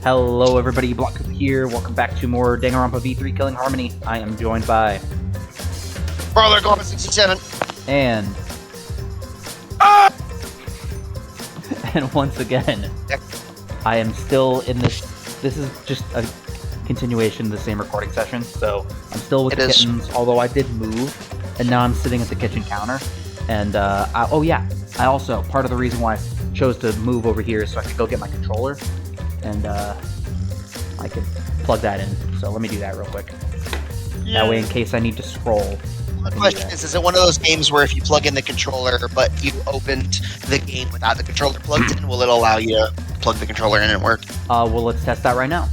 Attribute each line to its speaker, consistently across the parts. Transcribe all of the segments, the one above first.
Speaker 1: Hello everybody, Block here. Welcome back to more Danganronpa V3 Killing Harmony. I am joined by...
Speaker 2: Brother, go 67.
Speaker 1: And... And once again, I am still in this... This is just a continuation of the same recording session, so I'm still with the kittens, although I did move, and now I'm sitting at the kitchen counter. And, I also, part of the reason why I chose to move over here is so I could go get my controller. And I could plug that in. So let me do that real quick. Yeah. That way, in case I need to scroll.
Speaker 2: The question is it one of those games where if you plug in the controller, but you opened the game without the controller plugged in, will it allow you to plug the controller in and work?
Speaker 1: Well, let's test that right now.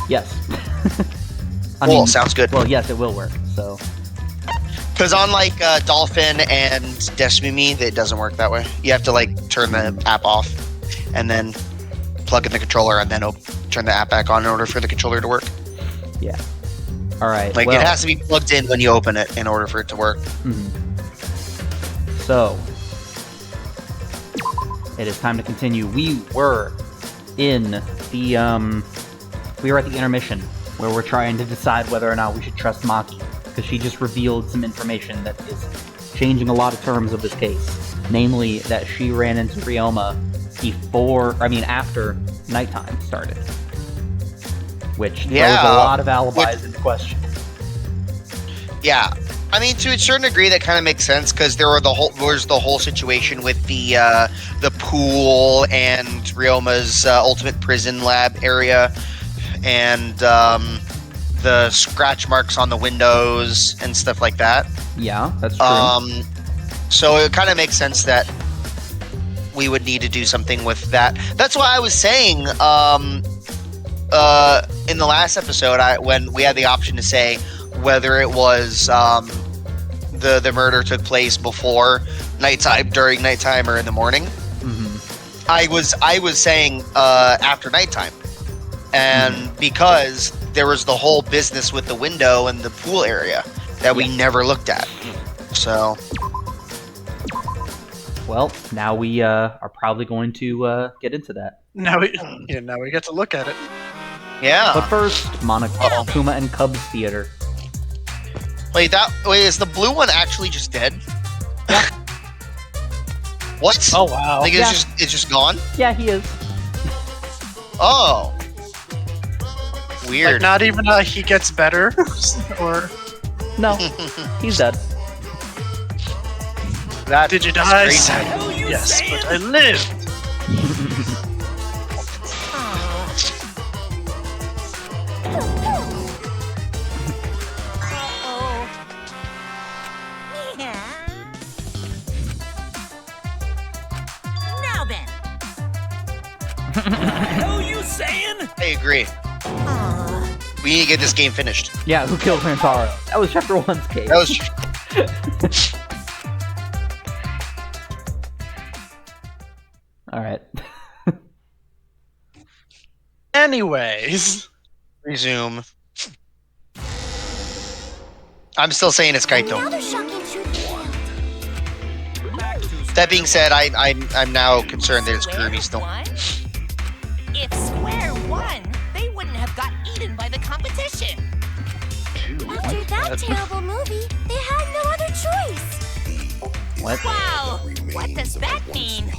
Speaker 1: Yes.
Speaker 2: I mean, sounds good.
Speaker 1: Well, yes, it will work. So.
Speaker 2: Because on like Dolphin and Desmumi, it doesn't work that way. You have to like turn the app off, and then plug in the controller and then turn the app back on in order for the controller to work.
Speaker 1: Yeah. All right.
Speaker 2: Like, it has to be plugged in when you open it in order for it to work.
Speaker 1: So, it is time to continue. We were in the, we were at the intermission where we're trying to decide whether or not we should trust Maki, because she just revealed some information that is changing a lot of terms of this case. Namely, that she ran into Ryoma after nighttime started. Which throws a lot of alibis into question.
Speaker 2: Yeah. I mean, to a certain degree, that kind of makes sense, because there's the whole situation with the pool and Ryoma's ultimate prison lab area, and the scratch marks on the windows and stuff like that.
Speaker 1: Yeah, that's true.
Speaker 2: So it kind of makes sense that we would need to do something with that. That's why I was saying in the last episode, when we had the option to say whether it was the murder took place before nighttime, during nighttime, or in the morning. I was saying after nighttime, and because there was the whole business with the window and the pool area that we never looked at. So.
Speaker 1: Well, now we are probably going to get into that.
Speaker 3: Now we get to look at it.
Speaker 2: Yeah.
Speaker 1: But first, Monokuma and Cubs Theater.
Speaker 2: Wait, is the blue one actually just dead?
Speaker 1: Yeah.
Speaker 2: What?
Speaker 3: Oh wow.
Speaker 2: Like it's just gone?
Speaker 1: Yeah, he is.
Speaker 2: Oh. Weird.
Speaker 3: Like not even he gets better, or
Speaker 1: no, he's dead.
Speaker 2: That
Speaker 3: did you die?
Speaker 4: Yes,
Speaker 3: but I lived.
Speaker 4: Now then. What are you saying?
Speaker 2: I agree. We need to get this game finished.
Speaker 1: Yeah, who killed Rantaro? That was Chapter 1's case.
Speaker 2: That was.
Speaker 1: Alright.
Speaker 3: Anyways.
Speaker 2: Resume. I'm still saying it's Kaito. That being said, I'm now concerned that it's Kurumi still.
Speaker 4: If Square won, they wouldn't have got eaten by the competition.
Speaker 5: After that terrible movie, they had no other choice.
Speaker 1: What?
Speaker 4: Wow, what does that mean?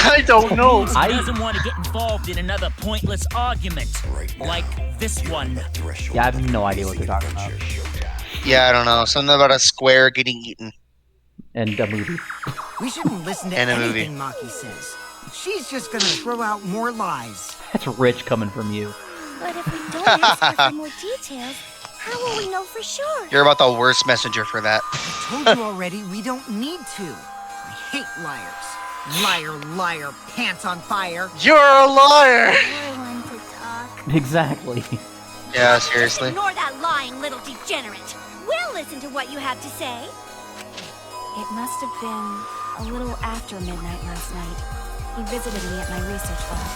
Speaker 3: I don't know.
Speaker 4: He doesn't want to get involved in another pointless argument like this one.
Speaker 1: Yeah, I have no idea what they're talking about.
Speaker 2: Yeah, I don't know. Something about a square getting eaten.
Speaker 1: And a movie.
Speaker 6: We shouldn't listen to anything Maki says. She's just gonna throw out more lies.
Speaker 1: That's rich coming from you.
Speaker 5: But if we don't ask for more details, how will we know for sure?
Speaker 2: You're about the worst messenger for that.
Speaker 6: I told you already, we don't need to. I hate liars. Liar, liar, pants on fire.
Speaker 3: You're a liar!
Speaker 5: You're one to talk.
Speaker 1: Exactly.
Speaker 2: Yeah, seriously.
Speaker 5: Ignore that lying little degenerate. We'll listen to what you have to say.
Speaker 7: It must have been a little after midnight last night. He visited me at my research lab.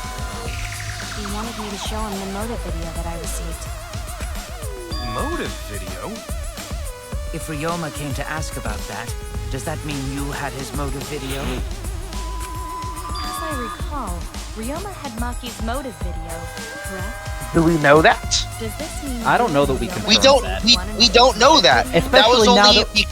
Speaker 7: He wanted me to show him the motive video that I received.
Speaker 8: Motive video?
Speaker 6: If Ryoma came to ask about that, does that mean you had his motive video?
Speaker 7: As I recall, Ryoma had Maki's motive video, correct?
Speaker 2: Do we know that?
Speaker 7: Does this mean
Speaker 1: I don't know that we
Speaker 7: Ryoma
Speaker 1: can
Speaker 2: We
Speaker 1: confirm
Speaker 2: don't.
Speaker 1: that.
Speaker 2: We don't know that. That
Speaker 1: Especially
Speaker 2: was
Speaker 1: now
Speaker 2: only.
Speaker 1: that-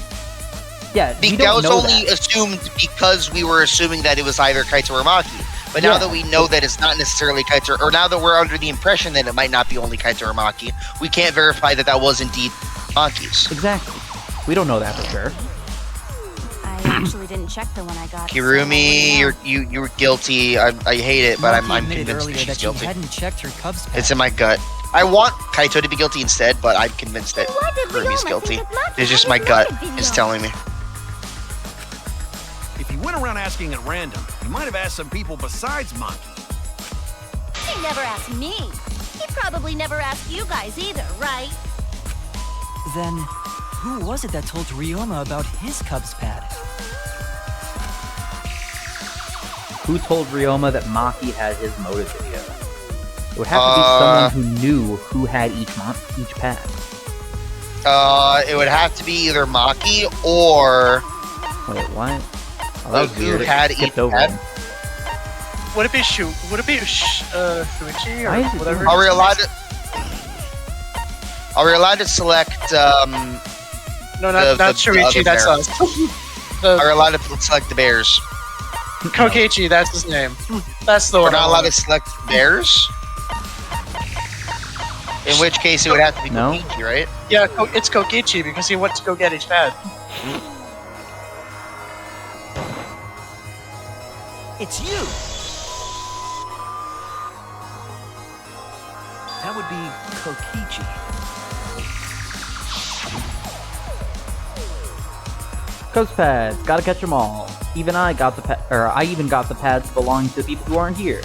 Speaker 1: Yeah, we
Speaker 2: That
Speaker 1: don't
Speaker 2: was
Speaker 1: know
Speaker 2: only
Speaker 1: that.
Speaker 2: assumed because we were assuming that it was either Kaito or Maki. But now
Speaker 1: Yeah.
Speaker 2: that we know that it's not necessarily Kaito, or now that we're under the impression that it might not be only Kaito or Maki, we can't verify that that was indeed Maki's.
Speaker 1: Exactly. We don't know that for sure.
Speaker 7: I actually didn't check the one I got. so I
Speaker 2: Kirumi,
Speaker 7: wouldn't know.
Speaker 2: you were guilty. I hate it, but I'm
Speaker 9: Maki admitted
Speaker 2: convinced
Speaker 9: earlier
Speaker 2: that she's
Speaker 9: that
Speaker 2: guilty.
Speaker 9: she hadn't checked her Cubs pack.
Speaker 2: It's in my gut. I want Kaito to be guilty instead, but I'm convinced that
Speaker 5: Why did
Speaker 2: Kurumi's
Speaker 5: Ryoma
Speaker 2: guilty.
Speaker 5: think that Maki
Speaker 2: It's just
Speaker 5: had
Speaker 2: my
Speaker 5: his
Speaker 2: gut
Speaker 5: motive
Speaker 2: is
Speaker 5: video?
Speaker 2: telling me.
Speaker 8: If he went around asking at random, he might have asked some people besides Maki.
Speaker 5: He never asked me. He probably never asked you guys either, right?
Speaker 9: Then, who was it that told Ryoma about his Cubs pad?
Speaker 1: Who told Ryoma that Maki had his motive video? It would have to be someone who knew who had each pad.
Speaker 2: It would have to be either Maki or
Speaker 1: Wait, what? Oh, that was
Speaker 2: Who
Speaker 1: weird.
Speaker 2: had
Speaker 1: It skipped
Speaker 2: each
Speaker 1: over
Speaker 2: pad?
Speaker 1: him.
Speaker 3: Would it be Shuichi
Speaker 1: Why is
Speaker 3: or
Speaker 1: it
Speaker 3: whatever?
Speaker 1: doing-
Speaker 2: are we allowed to? Are we allowed to select?
Speaker 3: No, not
Speaker 2: the
Speaker 3: Shuichi.
Speaker 2: other
Speaker 3: That's
Speaker 2: bear?
Speaker 3: us.
Speaker 2: Are we
Speaker 3: The
Speaker 2: allowed to select the bears?
Speaker 3: Kokichi. That's his name. That's the
Speaker 2: We're
Speaker 3: one.
Speaker 2: not allowed to select bears. In which case, it would have to be
Speaker 1: No.
Speaker 2: Kokichi, right?
Speaker 3: Yeah, it's Kokichi because he went to go get his pad.
Speaker 9: It's you! That would be Kokichi.
Speaker 1: Cubs pads, gotta catch them all. Even I got the I even got the pads belonging to people who aren't here.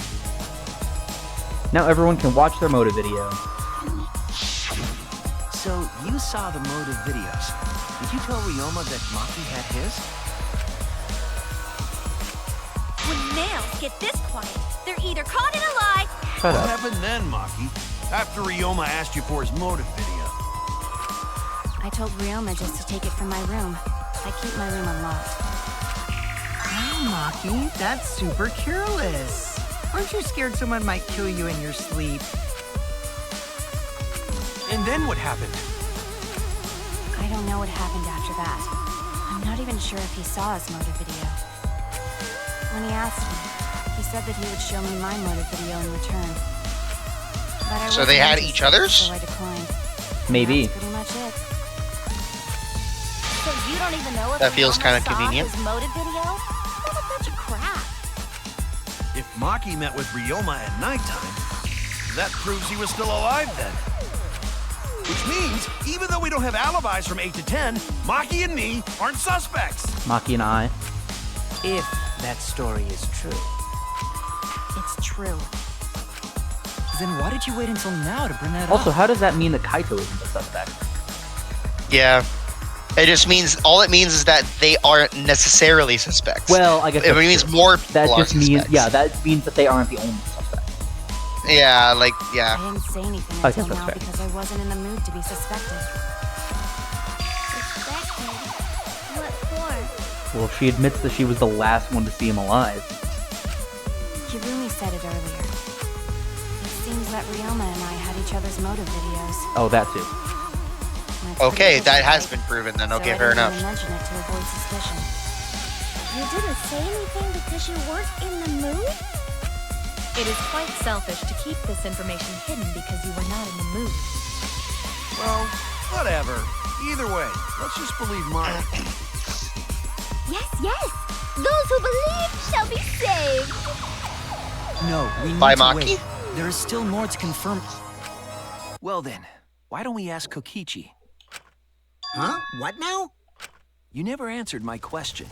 Speaker 1: Now everyone can watch their motive video.
Speaker 9: So, you saw the motive videos. Did you tell Ryoma that Maki had his?
Speaker 5: When males get this quiet, they're either caught in a lie.
Speaker 1: Shut
Speaker 8: What
Speaker 1: up.
Speaker 8: happened then, Maki? After Ryoma asked you for his motive video.
Speaker 7: I told Ryoma just to take it from my room. I keep my room unlocked.
Speaker 6: Oh, Maki, that's super careless. Aren't you scared someone might kill you in your sleep?
Speaker 8: And then what happened?
Speaker 7: I don't know what happened after that. I'm not even sure if he saw his motive video. When he asked me, he said that he would show me my motive video in return. But I
Speaker 2: So they
Speaker 7: wasn't
Speaker 2: had
Speaker 7: interested,
Speaker 2: each other's?
Speaker 7: So I declined. And
Speaker 1: Maybe.
Speaker 7: That's pretty much it.
Speaker 5: So you don't even know if
Speaker 2: That feels
Speaker 5: Ryoma
Speaker 2: kinda
Speaker 5: saw
Speaker 2: convenient.
Speaker 5: his motive video? What a bunch of crap.
Speaker 8: If Maki met with Ryoma at nighttime, that proves he was still alive then. Which means, even though we don't have alibis from 8 to 10, Maki and me aren't suspects.
Speaker 1: Maki and I.
Speaker 9: If that story is true.
Speaker 7: It's true.
Speaker 9: Then why did you wait until now to bring that
Speaker 1: Also,
Speaker 9: up?
Speaker 1: how does that mean that Kaito isn't the suspect?
Speaker 2: Yeah. It just means all it means is that they aren't necessarily suspects.
Speaker 1: Well, I guess
Speaker 2: it
Speaker 1: that's
Speaker 2: means
Speaker 1: true.
Speaker 2: more
Speaker 1: That
Speaker 2: people
Speaker 1: just
Speaker 2: are
Speaker 1: means,
Speaker 2: suspects.
Speaker 1: yeah, that means that they aren't the only suspect.
Speaker 2: Yeah, like yeah.
Speaker 7: I didn't say anything
Speaker 1: I guess
Speaker 7: until
Speaker 1: that's
Speaker 7: now
Speaker 1: fair.
Speaker 7: because I wasn't in the mood to be suspected.
Speaker 5: Suspected? What for?
Speaker 1: Well, she admits that she was the last one to see him alive.
Speaker 7: Kirumi said it earlier. It seems that Ryoma and I had each other's motive videos.
Speaker 1: Oh, that too.
Speaker 7: And it's
Speaker 2: Okay,
Speaker 7: pretty
Speaker 2: that has
Speaker 7: official,
Speaker 2: been proven then.
Speaker 7: so
Speaker 2: Okay,
Speaker 7: I
Speaker 2: fair
Speaker 7: didn't
Speaker 2: enough.
Speaker 7: even mention it to avoid suspicion.
Speaker 5: You didn't say anything because you weren't in the mood?
Speaker 10: It is quite selfish to keep this information hidden because you were not in the mood.
Speaker 8: Well, whatever. Either way, let's just believe Maki.
Speaker 5: Yes, yes! Those who believe shall be saved!
Speaker 9: No, we need
Speaker 2: By
Speaker 9: to
Speaker 2: Maki?
Speaker 9: wait. There is still more to confirm. Well then, why don't we ask Kokichi?
Speaker 6: Huh? What now?
Speaker 9: You never answered my question.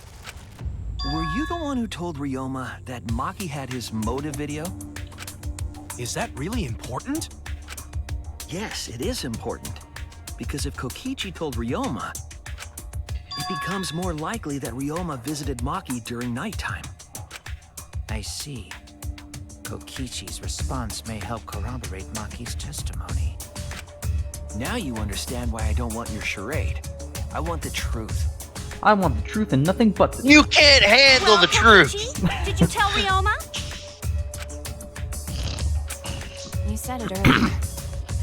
Speaker 9: Were you the one who told Ryoma that Maki had his motive video?
Speaker 8: Is that really important?
Speaker 9: Yes, it is important. Because if Kokichi told Ryoma, it becomes more likely that Ryoma visited Maki during nighttime. I see. Kokichi's response may help corroborate Maki's testimony. Now you understand why I don't want your charade. I want the truth.
Speaker 1: I want the truth and nothing but the truth.
Speaker 2: You can't handle
Speaker 5: Well,
Speaker 2: the truth.
Speaker 5: Kokichi, did you tell Ryoma?
Speaker 7: You said it earlier.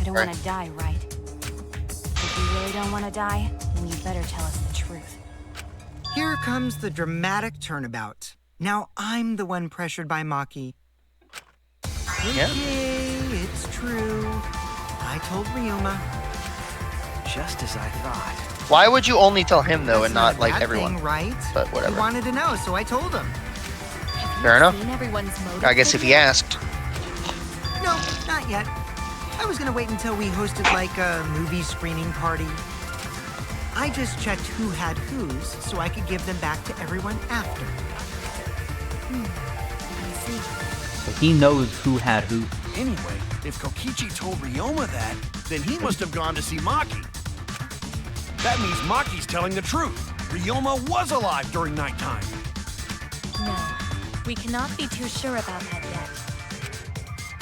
Speaker 7: I don't want to die, right? If you really don't want to die, then you better tell us the truth.
Speaker 6: Here comes the dramatic turnabout. Now I'm the one pressured by Maki.
Speaker 2: Yeah.
Speaker 6: Okay, it's true. I told Ryoma.
Speaker 9: Just as I thought.
Speaker 2: Why would you only tell him though,
Speaker 6: That's
Speaker 2: and not
Speaker 6: a
Speaker 2: like
Speaker 6: bad
Speaker 2: everyone?
Speaker 6: thing, right?
Speaker 2: But
Speaker 6: He
Speaker 2: whatever.
Speaker 6: wanted to know, so I told him.
Speaker 2: Fair enough.
Speaker 10: Seen everyone's motive
Speaker 2: I guess if he asked.
Speaker 6: No, not yet. I was gonna wait until we hosted like a movie screening party. I just checked who had whose so I could give them back to everyone after.
Speaker 7: I see.
Speaker 1: So he knows who had who.
Speaker 8: Anyway, if Kokichi told Ryoma that, then he must have gone to see Maki. That means Maki's telling the truth. Ryoma was alive during nighttime.
Speaker 10: No, we cannot be too sure about that yet.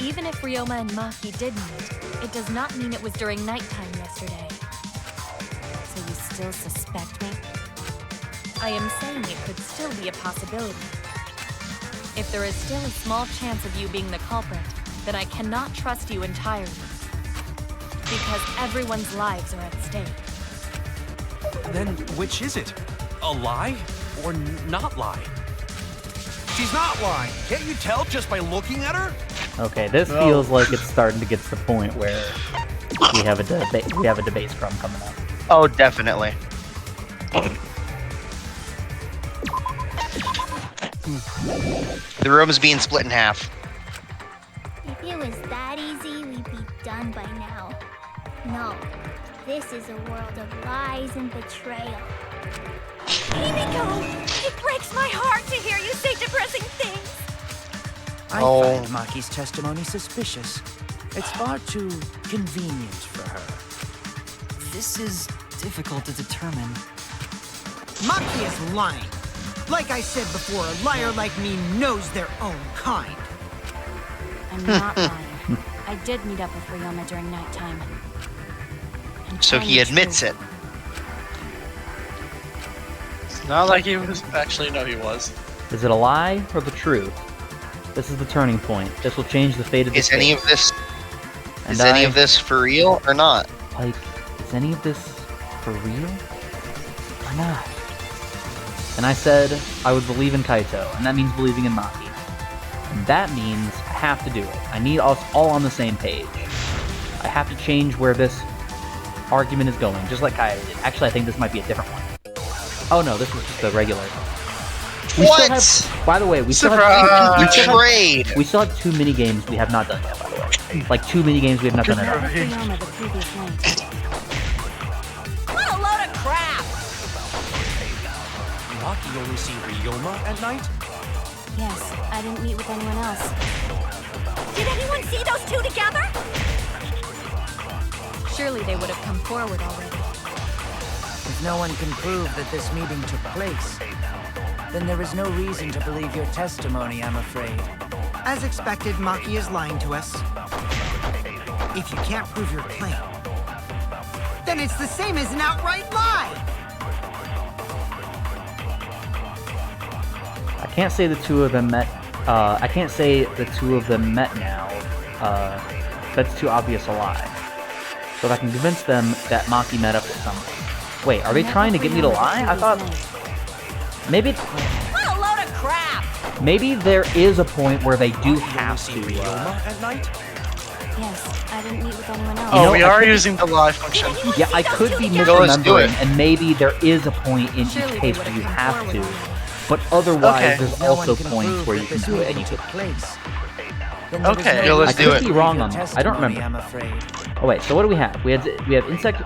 Speaker 10: Even if Ryoma and Maki did meet, it does not mean it was during nighttime yesterday.
Speaker 7: So you still suspect me?
Speaker 10: I am saying it could still be a possibility. If there is still a small chance of you being the culprit, then I cannot trust you entirely. Because everyone's lives are at stake.
Speaker 8: Then which is it? A lie or not lie? She's not lying. Can't you tell just by looking at her?
Speaker 1: Okay, this feels like it's starting to get to the point where we have a debate. We have a debate scrum coming up.
Speaker 2: Oh, definitely. The room is being split in half.
Speaker 5: If it was that easy, we'd be done by now. No, this is a world of lies and betrayal.
Speaker 7: Himiko! It breaks my heart to hear you say depressing things!
Speaker 9: I
Speaker 2: Oh.
Speaker 9: find Maki's testimony suspicious. It's far too convenient for her.
Speaker 11: This is difficult to determine.
Speaker 6: Maki is lying. Like I said before, a liar like me knows their own kind.
Speaker 7: I'm not lying. I did meet up with Ryoma during nighttime. And
Speaker 2: So
Speaker 7: telling
Speaker 2: he
Speaker 7: the
Speaker 2: admits
Speaker 7: truth,
Speaker 2: it.
Speaker 3: It's not like he was actually. No, he was.
Speaker 1: Is it a lie or the truth? This is the turning point. This will change the fate of this.
Speaker 2: Is any
Speaker 1: case.
Speaker 2: of this
Speaker 1: And
Speaker 2: is any of this for real or not?
Speaker 1: Like, is any of this for real or not? And I said I would believe in Kaito, and that means believing in Maki. And that means I have to do it. I need us all on the same page. I have to change where this argument is going, just like Kaito did. Actually, I think this might be a different one. Oh no, this was just a regular. We
Speaker 2: What?
Speaker 1: Still have, by the way, we still have two mini games we have not done yet. By the way, like 2 mini games we have not done at all.
Speaker 7: Ryoma the previous night.
Speaker 4: What a load of crap!
Speaker 8: Maki only see Ryoma at night?
Speaker 7: Yes, I didn't meet with anyone else.
Speaker 5: Did anyone see those two together?
Speaker 10: Surely they would have come forward already.
Speaker 9: If no one can prove that this meeting took place, then there is no reason to believe your testimony, I'm afraid.
Speaker 6: As expected, Maki is lying to us. If you can't prove your claim, then it's the same as an outright lie!
Speaker 1: I can't say the two of them met. I can't say the two of them met now. That's too obvious a lie. So if I can convince them that Maki met up with someone. Wait, are they trying to get me to lie? I thought maybe.
Speaker 4: What a load of crap!
Speaker 1: Maybe there is a point where they do have
Speaker 8: See
Speaker 1: to.
Speaker 8: Ryoma at night?
Speaker 7: Yes, I didn't meet with anyone else.
Speaker 3: Oh,
Speaker 1: know,
Speaker 3: we
Speaker 1: I
Speaker 3: are
Speaker 1: could-
Speaker 3: using the lie function.
Speaker 1: Yeah, I could be
Speaker 2: Let's do
Speaker 1: misremembering,
Speaker 2: it.
Speaker 1: and maybe there is a point in
Speaker 10: Surely
Speaker 1: each
Speaker 10: they
Speaker 1: case
Speaker 10: would
Speaker 1: where you
Speaker 10: have come
Speaker 1: have to.
Speaker 10: forward.
Speaker 1: But otherwise,
Speaker 3: Okay.
Speaker 1: there's
Speaker 9: No
Speaker 1: also
Speaker 9: one can
Speaker 1: points
Speaker 9: prove
Speaker 1: where
Speaker 9: that
Speaker 1: you can
Speaker 9: this
Speaker 1: do it and
Speaker 9: meeting
Speaker 1: you
Speaker 9: took
Speaker 1: could.
Speaker 9: place. Then there is
Speaker 3: Okay,
Speaker 9: no
Speaker 3: let's
Speaker 9: reason
Speaker 3: do
Speaker 9: to
Speaker 3: it.
Speaker 1: Be
Speaker 9: believe
Speaker 1: wrong
Speaker 9: your
Speaker 1: on this. I don't
Speaker 9: testimony,
Speaker 1: remember.
Speaker 9: I'm afraid.
Speaker 1: Oh wait, so what do we have? We have insect.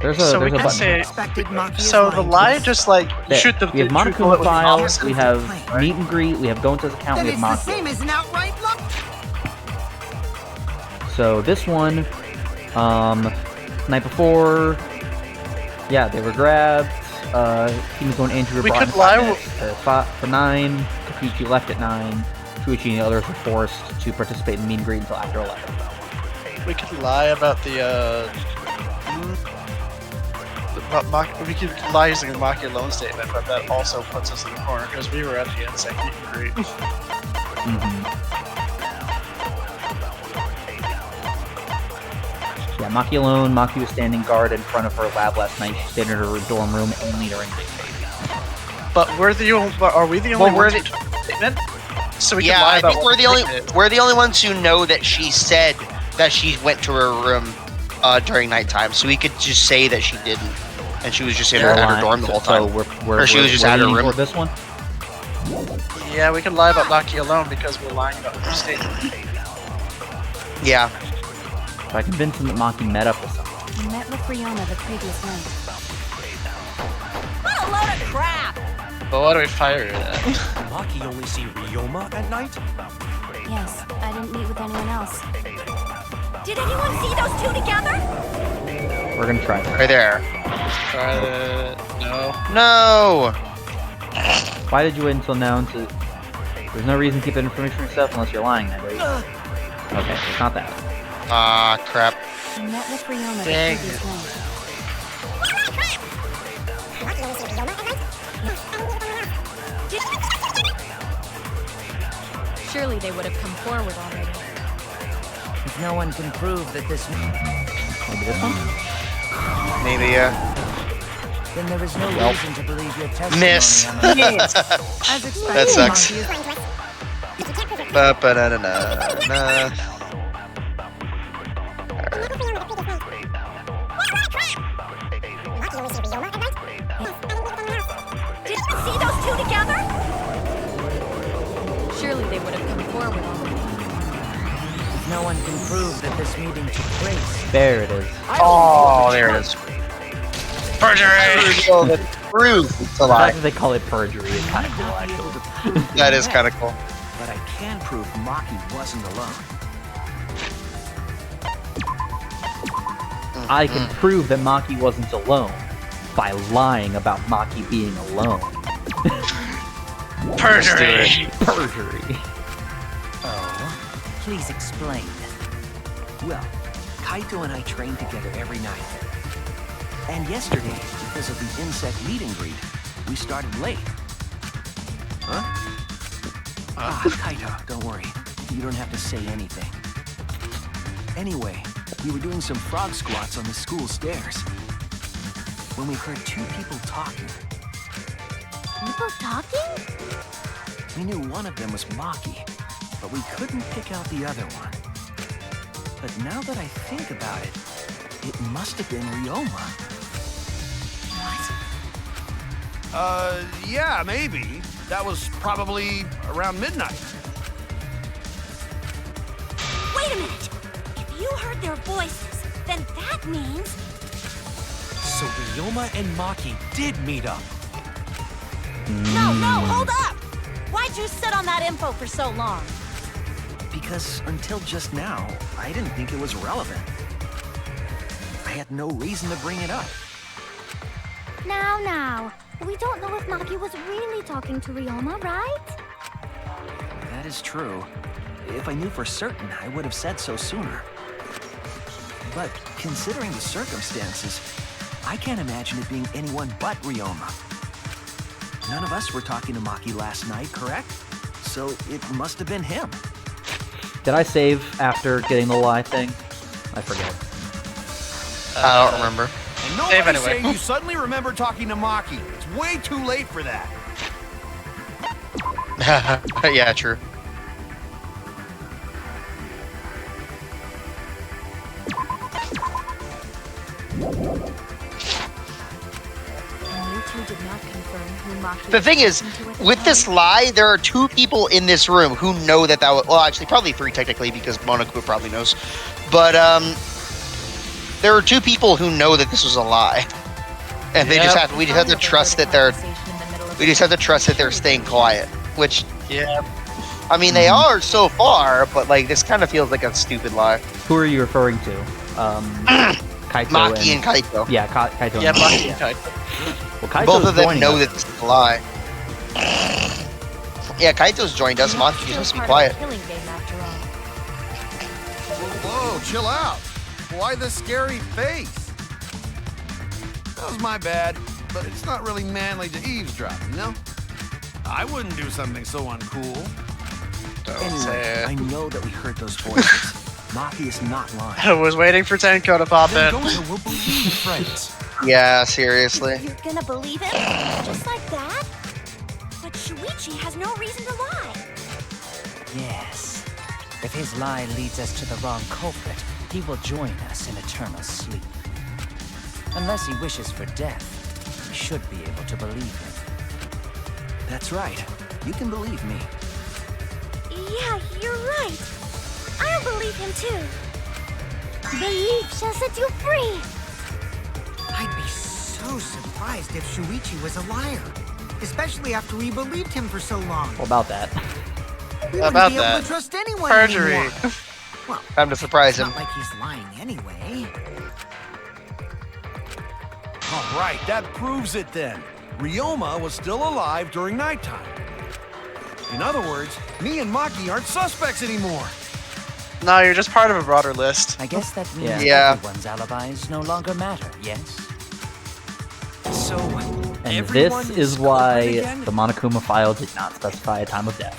Speaker 1: There's a
Speaker 3: So we
Speaker 1: there's a
Speaker 3: can
Speaker 1: button.
Speaker 3: say.
Speaker 6: Expected Maki is
Speaker 3: So the
Speaker 6: lying to
Speaker 3: lie
Speaker 6: us.
Speaker 3: just like
Speaker 1: There.
Speaker 3: shoot the.
Speaker 1: We have
Speaker 3: shoot the
Speaker 1: Monokuma
Speaker 3: with
Speaker 1: file.
Speaker 3: opposite
Speaker 1: We
Speaker 3: of the
Speaker 1: have
Speaker 3: claim, right?
Speaker 1: meet and greet. We have Gonta's account.
Speaker 6: Then
Speaker 1: We
Speaker 6: it's
Speaker 1: have
Speaker 6: the
Speaker 1: Maki.
Speaker 6: same as an outright lie!
Speaker 1: So this one, night before, yeah, they were grabbed. Kimiko and Andrew were
Speaker 3: We
Speaker 1: brought
Speaker 3: could
Speaker 1: in
Speaker 3: lie.
Speaker 1: for 9. Kokichi left at 9. Shuichi and the others were forced to participate in meet and greet until after 11.
Speaker 3: We could lie about the we could lie using the Maki alone statement, but that also puts us in the corner because we were at the insect meet and greet.
Speaker 1: Yeah, Maki alone. Maki was standing guard in front of her lab last night. She stayed in her dorm room only during night phase.
Speaker 3: But are we the only ones who took the statement? So we can lie
Speaker 2: I
Speaker 3: about
Speaker 2: think
Speaker 3: what
Speaker 2: we're the only ones who know that she said that she went to her room during nighttime. So we could just say that she didn't, and she was just in her dorm the whole time.
Speaker 1: Or
Speaker 2: she was just at her room.
Speaker 1: This one.
Speaker 3: Yeah, we can lie about Maki alone because we're lying about her statement.
Speaker 2: Yeah.
Speaker 1: If I convince him that Maki met up with someone.
Speaker 7: He met with Ryoma the previous night.
Speaker 4: What a load of crap!
Speaker 3: But why do we fire her then?
Speaker 8: Maki only see Ryoma at night?
Speaker 7: Yes, I didn't meet with anyone else.
Speaker 4: Did anyone see those two together?
Speaker 1: We're gonna try that.
Speaker 2: Right there.
Speaker 3: Try it. No.
Speaker 2: No.
Speaker 1: Why did you wait until now to... There's no reason to keep that information for yourself unless you're lying then, right? Okay, it's not that.
Speaker 2: Ah, crap.
Speaker 7: He met with Ryoma
Speaker 3: Dang.
Speaker 7: the previous night.
Speaker 10: Surely they would have come forward already.
Speaker 11: If no one can prove that this...
Speaker 1: Maybe this one?
Speaker 2: Maybe,
Speaker 11: Then there is no reason to believe your testimony.
Speaker 2: Miss.
Speaker 7: As expected,
Speaker 2: That sucks.
Speaker 7: Maki is
Speaker 2: Ba-ba-da-da-da-da.
Speaker 4: Did you see those two together?
Speaker 10: Surely they would have come forward already.
Speaker 11: If no one can prove that this meeting took place.
Speaker 1: There it is.
Speaker 2: Oh, there it is. Perjury! The proof it's a
Speaker 1: The
Speaker 2: lie.
Speaker 1: fact that they call it perjury is kind of cool, actually.
Speaker 2: That is kind of cool.
Speaker 9: But I can prove Maki wasn't alone.
Speaker 1: I can prove that Maki wasn't alone by lying about Maki being alone.
Speaker 3: Perjury!
Speaker 1: Perjury.
Speaker 11: Oh, please explain.
Speaker 9: Well, Kaito and I train together every night. And yesterday, because of the insect meet and greet, we started late. Huh? Kaito, don't worry. You don't have to say anything. Anyway, we were doing some frog squats on the school stairs when we heard two people talking.
Speaker 5: People talking?
Speaker 9: We knew one of them was Maki, but we couldn't pick out the other one. But now that I think about it, it must have been Ryoma.
Speaker 8: Yeah, maybe. That was probably around midnight.
Speaker 4: Wait a minute! If you heard their voices, then that means...
Speaker 8: So Ryoma and Maki did meet up.
Speaker 4: No, hold up! Why'd you sit on that info for so long?
Speaker 9: Because until just now, I didn't think it was relevant. I had no reason to bring it up.
Speaker 5: Now. We don't know if Maki was really talking to Ryoma, right?
Speaker 9: That is true. If I knew for certain, I would have said so sooner. But considering the circumstances, I can't imagine it being anyone but Ryoma. None of us were talking to Maki last night, correct? So it must have been him.
Speaker 1: Did I save after getting the lie thing? I forget.
Speaker 2: I don't remember.
Speaker 8: And nobody's saying you suddenly remember talking to Maki. It's way too late for that.
Speaker 2: Yeah, true. The thing is, with this lie, there are two people in this room who know that was... Well, actually, probably three technically, because Monaco probably knows. But, there are two people who know that this was a lie. And we just have to trust that they're... We just have to trust that they're staying quiet. Which,
Speaker 3: yeah.
Speaker 2: I mean, they are so far, but, like, this kind of feels like a stupid lie.
Speaker 1: Who are you referring to? Kaito
Speaker 2: Maki and Kaito.
Speaker 1: Yeah, Kaito.
Speaker 3: Yeah, Maki and Kaito.
Speaker 1: Well, Kaito's
Speaker 2: both of them
Speaker 1: joining
Speaker 2: know
Speaker 1: us.
Speaker 2: that this is a lie. Yeah, Kaito's joined us. Maki just has to be quiet.
Speaker 8: Whoa, chill out. Why the scary face? That was my bad, but it's not really manly to eavesdrop, you know? I wouldn't do something so uncool.
Speaker 9: Anyway, I know that we heard those voices. Maki is not lying.
Speaker 3: I was waiting for Tenko to pop
Speaker 8: Then
Speaker 3: in.
Speaker 8: Gonta will believe your friends.
Speaker 2: Yeah, seriously.
Speaker 5: You're gonna believe him? Just like that? But Shuichi has no reason to lie.
Speaker 11: Yes. If his lie leads us to the wrong culprit, he will join us in eternal sleep. Unless he wishes for death, we should be able to believe him.
Speaker 9: That's right. You can believe me.
Speaker 5: Yeah, you're right. I'll believe him too. Belief shall set you free.
Speaker 6: I'd be so surprised if Shuichi was a liar. Especially after we believed him for so long.
Speaker 1: What about that?
Speaker 6: We wouldn't
Speaker 3: About
Speaker 6: be able
Speaker 3: that.
Speaker 6: to trust anyone
Speaker 3: Perjury.
Speaker 6: anymore. Well,
Speaker 2: Time to surprise
Speaker 6: it's
Speaker 2: him.
Speaker 6: not like he's lying anyway.
Speaker 8: All right, that proves it then. Ryoma was still alive during nighttime. In other words, me and Maki aren't suspects anymore.
Speaker 3: No, you're just part of a broader list.
Speaker 11: I guess that means
Speaker 2: Yeah.
Speaker 11: everyone's alibis no longer matter, yes? So,
Speaker 1: And
Speaker 11: everyone
Speaker 1: this is why
Speaker 11: again?
Speaker 1: the Monokuma file did not specify a time of death.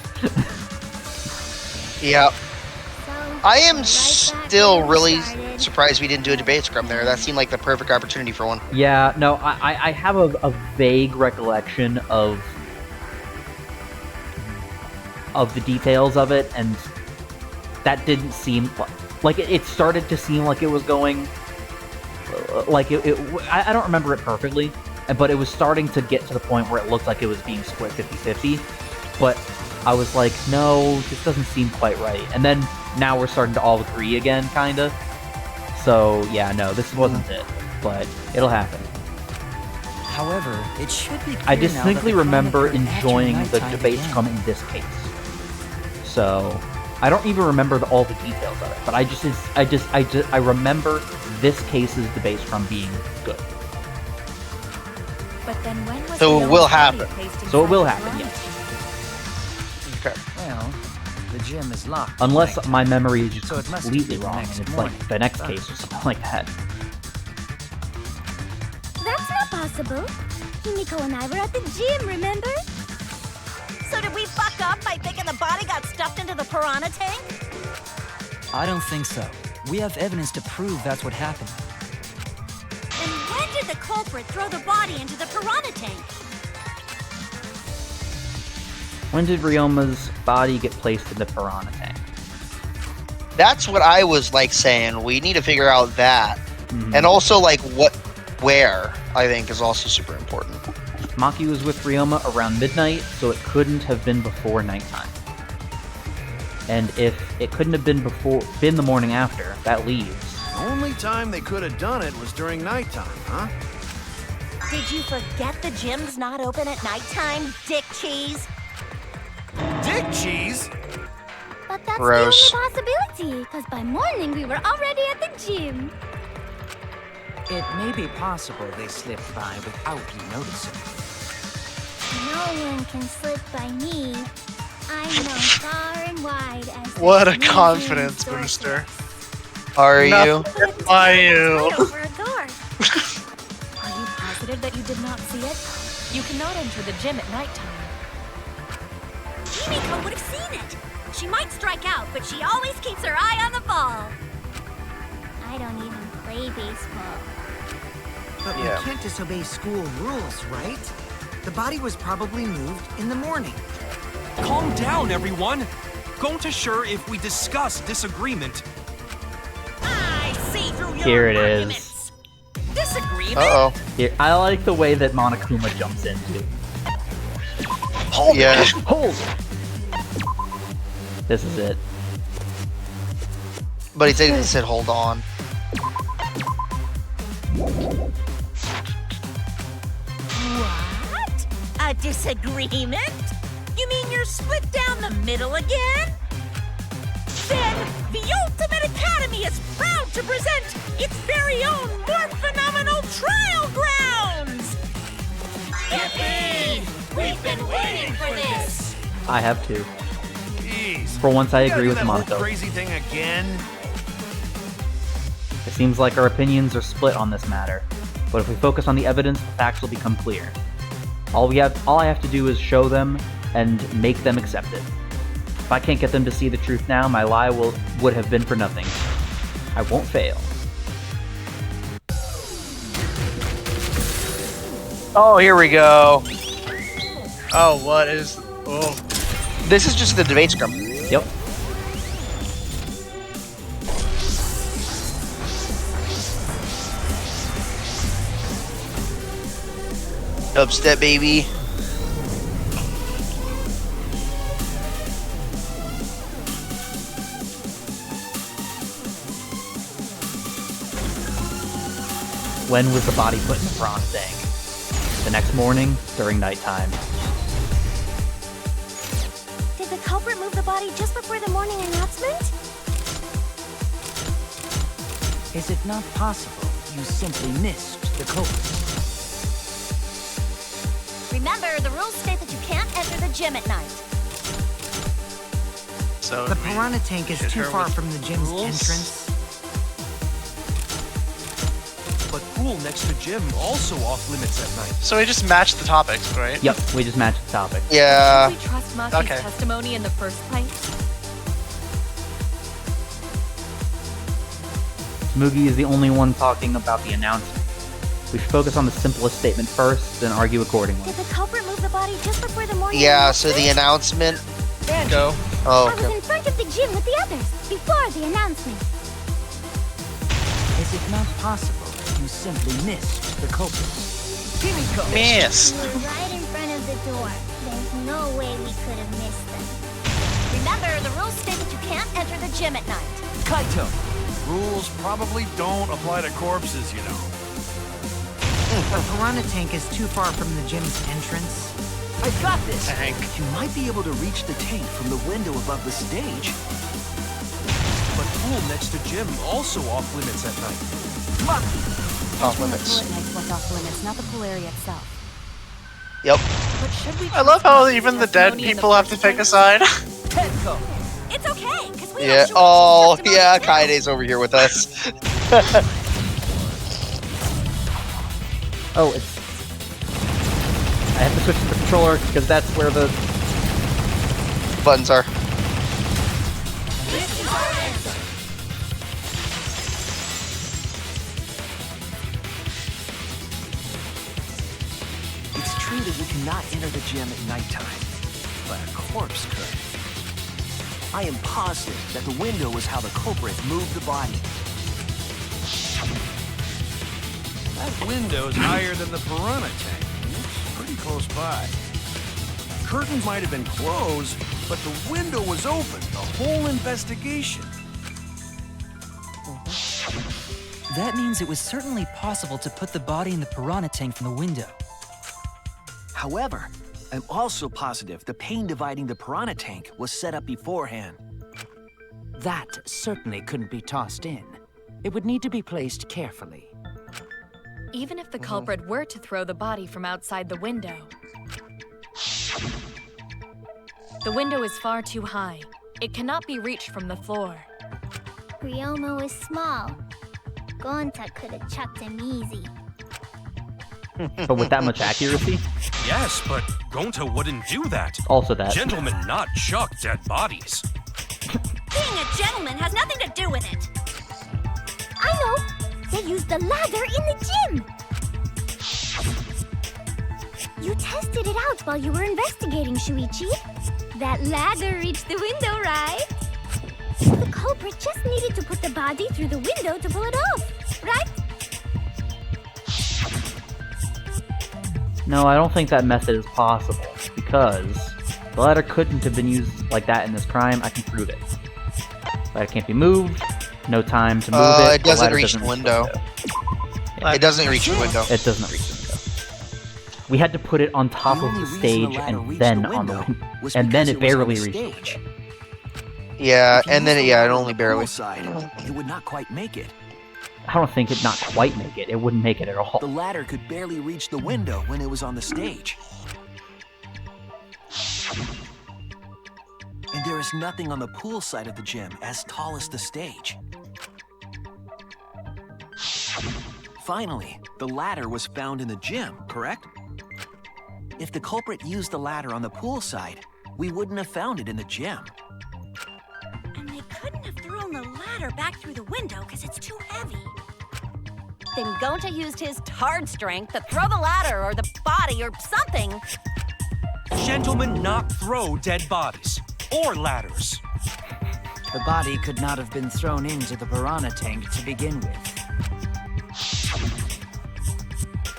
Speaker 2: Yep.
Speaker 5: So,
Speaker 2: I am
Speaker 5: right back
Speaker 2: still
Speaker 5: where we
Speaker 2: really
Speaker 5: started.
Speaker 2: surprised we didn't do a debate scrum there. That seemed like the perfect opportunity for one.
Speaker 1: Yeah, no, I have a vague recollection of the details of it, and that didn't seem like it started to seem like it was going like I don't remember it perfectly, but it was starting to get to the point where it looked like it was being split 50-50, but I was like, no, this doesn't seem quite right. And then now we're starting to all agree again, kinda. So yeah, no, this wasn't it, but it'll happen.
Speaker 11: However, it should be clear
Speaker 1: I
Speaker 11: now that
Speaker 1: distinctly
Speaker 11: the
Speaker 1: remember
Speaker 11: chronic after
Speaker 1: enjoying the
Speaker 11: nighttime
Speaker 1: debate
Speaker 11: began.
Speaker 1: scrum in this case. So I don't even remember all the details of it, but I remember this case's debate scrum being good.
Speaker 10: But then when was
Speaker 2: So it
Speaker 10: Ryoma's
Speaker 2: will
Speaker 10: body
Speaker 2: happen.
Speaker 10: placed
Speaker 1: So it
Speaker 10: inside
Speaker 1: will
Speaker 10: the
Speaker 1: happen,
Speaker 10: garage?
Speaker 1: yes.
Speaker 2: Okay.
Speaker 11: Well, the gym is locked.
Speaker 1: Unless
Speaker 11: tonight.
Speaker 1: my memory is just
Speaker 11: So it must
Speaker 1: completely
Speaker 11: be the
Speaker 1: wrong,
Speaker 11: next
Speaker 1: and it's
Speaker 11: morning.
Speaker 1: like the next case or something like that.
Speaker 5: That's not possible. Himiko and I were at the gym, remember?
Speaker 4: So did we fuck up by thinking the body got stuffed into the piranha tank?
Speaker 11: I don't think so. We have evidence to prove that's what happened.
Speaker 5: And when did the culprit throw the body into the piranha tank?
Speaker 1: When did Ryoma's body get placed in the piranha tank?
Speaker 2: That's what I was like saying. We need to figure out that.
Speaker 1: Mhm.
Speaker 2: And also like where, I think is also super important.
Speaker 1: Maki was with Ryoma around midnight, so it couldn't have been before nighttime. And if it couldn't have been the morning after, that leaves.
Speaker 8: The only time they could have done it was during nighttime, huh?
Speaker 4: Did you forget the gym's not open at nighttime, dick cheese?
Speaker 8: Dick cheese?
Speaker 5: But that's
Speaker 2: Gross.
Speaker 5: the only possibility, because by morning we were already at the gym.
Speaker 11: It may be possible they slipped by without you noticing.
Speaker 5: No one can slip by me. I'm known far and wide as the
Speaker 3: What a
Speaker 5: sneaking
Speaker 3: confidence
Speaker 5: sorceress.
Speaker 3: booster.
Speaker 2: Are
Speaker 3: No.
Speaker 2: you?
Speaker 3: Why you?
Speaker 5: Right over a door.
Speaker 10: Are you positive that you did not see it? You cannot enter the gym at nighttime.
Speaker 5: Himiko would have seen it. She might strike out, but she always keeps her eye on the ball. I don't even play baseball.
Speaker 6: But
Speaker 2: Yeah.
Speaker 6: we can't disobey school rules, right? The body was probably moved in the morning.
Speaker 12: Calm down, everyone. Gonta sure if we discuss disagreement.
Speaker 4: I see through your
Speaker 1: Here it
Speaker 4: arguments. Disagreement?
Speaker 2: Uh-oh.
Speaker 1: Here, I like the way that Monokuma jumps into.
Speaker 2: Hold yeah.
Speaker 1: Hold! This is it.
Speaker 2: But he said hold on.
Speaker 4: What? A disagreement? You mean you're split down the middle again? Then the Ultimate Academy is proud to present its very own more phenomenal trial grounds! Yippee! We've been waiting for this!
Speaker 1: I have to.
Speaker 8: Jeez.
Speaker 1: For once, I
Speaker 8: You gotta
Speaker 1: agree
Speaker 8: do
Speaker 1: with
Speaker 8: that whole
Speaker 1: Monaco.
Speaker 8: crazy thing again?
Speaker 1: It seems like our opinions are split on this matter, but if we focus on the evidence, the facts will become clear. All I have to do is show them and make them accept it. If I can't get them to see the truth now, my lie would have been for nothing. I won't fail.
Speaker 3: Oh, here we go. Oh, what is... Oh.
Speaker 2: This is just the debate scrum.
Speaker 1: Yep.
Speaker 2: Dubstep, baby.
Speaker 1: When was the body put in the bronze tank? The next morning, during nighttime.
Speaker 5: Did the culprit move the body just before the morning announcement?
Speaker 11: Is it not possible you simply missed the culprit?
Speaker 5: Remember, the rules state that you can't enter the gym at night.
Speaker 3: So
Speaker 6: The piranha tank is too far from the gym's entrance.
Speaker 12: But pool next to gym also off limits at night.
Speaker 3: So we just matched the topics, right?
Speaker 1: Yep, we just matched the topic.
Speaker 2: Yeah.
Speaker 10: Should we trust Maki's testimony in the first place?
Speaker 1: Smoogie is the only one talking about the announcement. We should focus on the simplest statement first, then argue accordingly.
Speaker 5: Did the culprit move the body just before the morning
Speaker 2: Yeah,
Speaker 5: announcement?
Speaker 2: so the announcement...
Speaker 3: Go.
Speaker 2: Oh,
Speaker 5: I was
Speaker 2: okay.
Speaker 5: in front of the gym with the others, before the announcement.
Speaker 11: Is it not possible you simply missed the culprit? Kimiko!
Speaker 3: Miss.
Speaker 5: We were right in front of the door. There's no way we could have missed them. Remember, the rules state that you can't enter the gym at night.
Speaker 8: Kaito. Rules probably don't apply to corpses, you know.
Speaker 6: The piranha tank is too far from the gym's entrance.
Speaker 9: I've got this!
Speaker 3: Tank.
Speaker 9: You might be able to reach the tank from the window above the stage.
Speaker 12: But pool next to gym also off limits at night.
Speaker 2: Off
Speaker 7: Entering the
Speaker 2: limits.
Speaker 7: pool at night's what's off limits, not the pool area itself.
Speaker 2: Yep.
Speaker 10: But should we
Speaker 3: I love
Speaker 10: trust
Speaker 3: how
Speaker 10: Maki's
Speaker 3: even the dead
Speaker 10: testimony in
Speaker 3: people have to
Speaker 10: first
Speaker 3: take a
Speaker 10: place?
Speaker 3: side.
Speaker 9: Tenko!
Speaker 5: It's okay, because we
Speaker 2: Yeah.
Speaker 5: have Shuichi's
Speaker 2: Oh,
Speaker 5: testimony
Speaker 2: yeah.
Speaker 5: too.
Speaker 2: Kaide's over here with us.
Speaker 1: Oh, it's... I have to switch to the controller, because that's where the...
Speaker 2: Buttons are.
Speaker 5: This is our answer.
Speaker 9: It's true that we cannot enter the gym at nighttime, but a corpse could. I am positive that the window was how the culprit moved the body.
Speaker 8: That window's higher than the piranha tank. It's pretty close by. Curtains might have been closed, but the window was open the whole investigation.
Speaker 11: That means it was certainly possible to put the body in the piranha tank from the window.
Speaker 9: However, I'm also positive the pane dividing the piranha tank was set up beforehand.
Speaker 11: That certainly couldn't be tossed in. It would need to be placed carefully.
Speaker 10: Even if the culprit were to throw the body from outside the window, the window is far too high. It cannot be reached from the floor.
Speaker 5: Ryoma was small. Gonta could have chucked him easy.
Speaker 1: But with that much accuracy?
Speaker 12: Yes, but Gonta wouldn't do that.
Speaker 1: Also that.
Speaker 12: Gentlemen not chuck dead bodies.
Speaker 5: Being a gentleman has nothing to do with it. I know. They used the ladder in the gym. You tested it out while you were investigating, Shuichi. That ladder reached the window, right? The culprit just needed to put the body through the window to pull it off, right?
Speaker 1: No, I don't think that method is possible, because the ladder couldn't have been used like that in this crime. I can prove it. Ladder can't be moved, no time to move it.
Speaker 2: It doesn't
Speaker 1: ladder
Speaker 2: reach the window.
Speaker 1: Yeah.
Speaker 2: It doesn't reach the window.
Speaker 1: It doesn't reach the window. We had to put it on top
Speaker 9: The
Speaker 1: of the
Speaker 9: only reason
Speaker 1: stage
Speaker 9: ladder
Speaker 1: and
Speaker 9: reached
Speaker 1: then
Speaker 9: the
Speaker 1: on the
Speaker 9: window
Speaker 1: window.
Speaker 9: was
Speaker 1: And then
Speaker 9: because
Speaker 1: it
Speaker 9: was on
Speaker 1: barely
Speaker 9: the
Speaker 1: reached the
Speaker 9: stage.
Speaker 1: window.
Speaker 2: Yeah,
Speaker 9: If you
Speaker 2: and then
Speaker 9: used the
Speaker 2: yeah, it
Speaker 9: ladder
Speaker 2: only
Speaker 9: on the
Speaker 2: barely.
Speaker 9: pool side, it would not quite make it.
Speaker 1: I don't think it not quite make it. It wouldn't make it at all.
Speaker 9: The ladder could barely reach the window when it was on the stage. And there is nothing on the pool side of the gym as tall as the stage. Finally, the ladder was found in the gym, correct? If the culprit used the ladder on the pool side, we wouldn't have found it in the gym.
Speaker 4: ladder back through the window because it's too heavy.
Speaker 13: Then Gonta used his tard strength to throw the ladder or the body or something.
Speaker 12: Gentlemen not throw dead bodies or ladders.
Speaker 11: The body could not have been thrown into the piranha tank to begin with.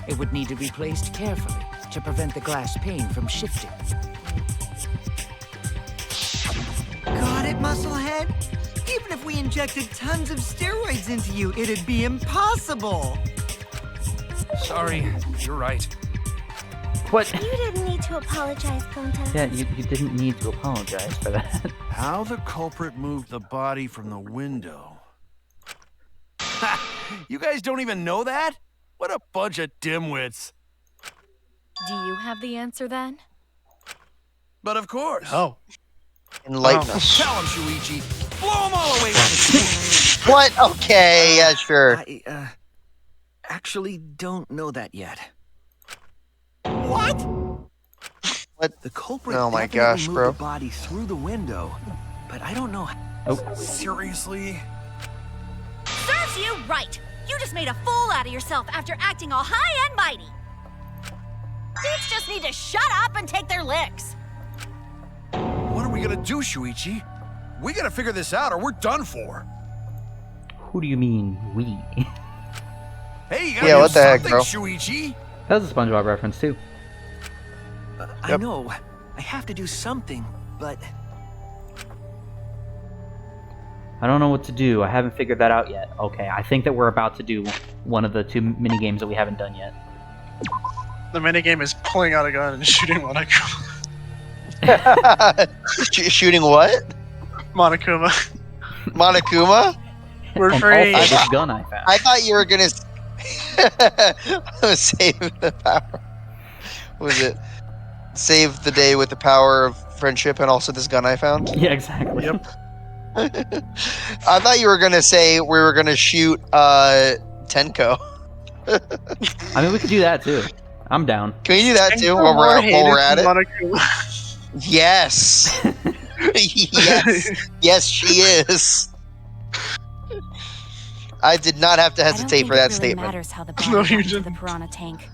Speaker 11: It would need to be placed carefully to prevent the glass pane from shifting.
Speaker 6: Got it, Musclehead? Even if we injected tons of steroids into you, it'd be impossible.
Speaker 12: Sorry, you're right.
Speaker 1: What?
Speaker 5: You didn't need to apologize, Gonta.
Speaker 1: Yeah, you didn't need to apologize for that.
Speaker 8: How the culprit moved the body from the window. Ha! You guys don't even know that? What a bunch of dimwits.
Speaker 10: Do you have the answer then?
Speaker 8: But of course.
Speaker 3: Oh.
Speaker 2: Enlighten us.
Speaker 8: Tell him, Shuichi. Blow them all away with the
Speaker 2: What? Okay, yeah, sure.
Speaker 9: I actually don't know that yet.
Speaker 6: What?
Speaker 2: What?
Speaker 9: The culprit
Speaker 2: Oh my
Speaker 9: definitely
Speaker 2: gosh,
Speaker 9: moved
Speaker 2: bro.
Speaker 9: the body through the window, but I don't know.
Speaker 8: Seriously?
Speaker 4: Serves you right. You just made a fool out of yourself after acting all high and mighty.
Speaker 13: Dudes just need to shut up and take their licks.
Speaker 8: What are we gonna do, Shuichi? We gotta figure this out or we're done for.
Speaker 1: Who do you mean, we?
Speaker 8: Hey, you gotta
Speaker 2: Yeah,
Speaker 8: do
Speaker 2: what the heck,
Speaker 8: something,
Speaker 2: bro?
Speaker 8: Shuichi.
Speaker 1: That was a SpongeBob reference, too.
Speaker 9: I know. I have to do something, but
Speaker 1: I don't know what to do. I haven't figured that out yet. Okay, I think that we're about to do one of the 2 mini games that we haven't done yet.
Speaker 3: The minigame is pulling out a gun and shooting Monokuma.
Speaker 2: Shooting what?
Speaker 3: Monokuma.
Speaker 2: Monokuma?
Speaker 3: We're
Speaker 1: And
Speaker 3: free.
Speaker 1: also this gun I found.
Speaker 2: I thought you were gonna save the power. What was it? Save the day with the power of friendship and also this gun I found?
Speaker 1: Yeah, exactly.
Speaker 3: Yep.
Speaker 2: I thought you were gonna say we were gonna shoot Tenko.
Speaker 1: I mean, we could do that, too. I'm down.
Speaker 2: Can we do that too while we're at it? Yes. Yes. Yes, she is. I did not have to hesitate for that statement.
Speaker 13: Matters how the body
Speaker 3: No,
Speaker 13: got
Speaker 3: you
Speaker 13: into the
Speaker 3: didn't.
Speaker 13: piranha tank.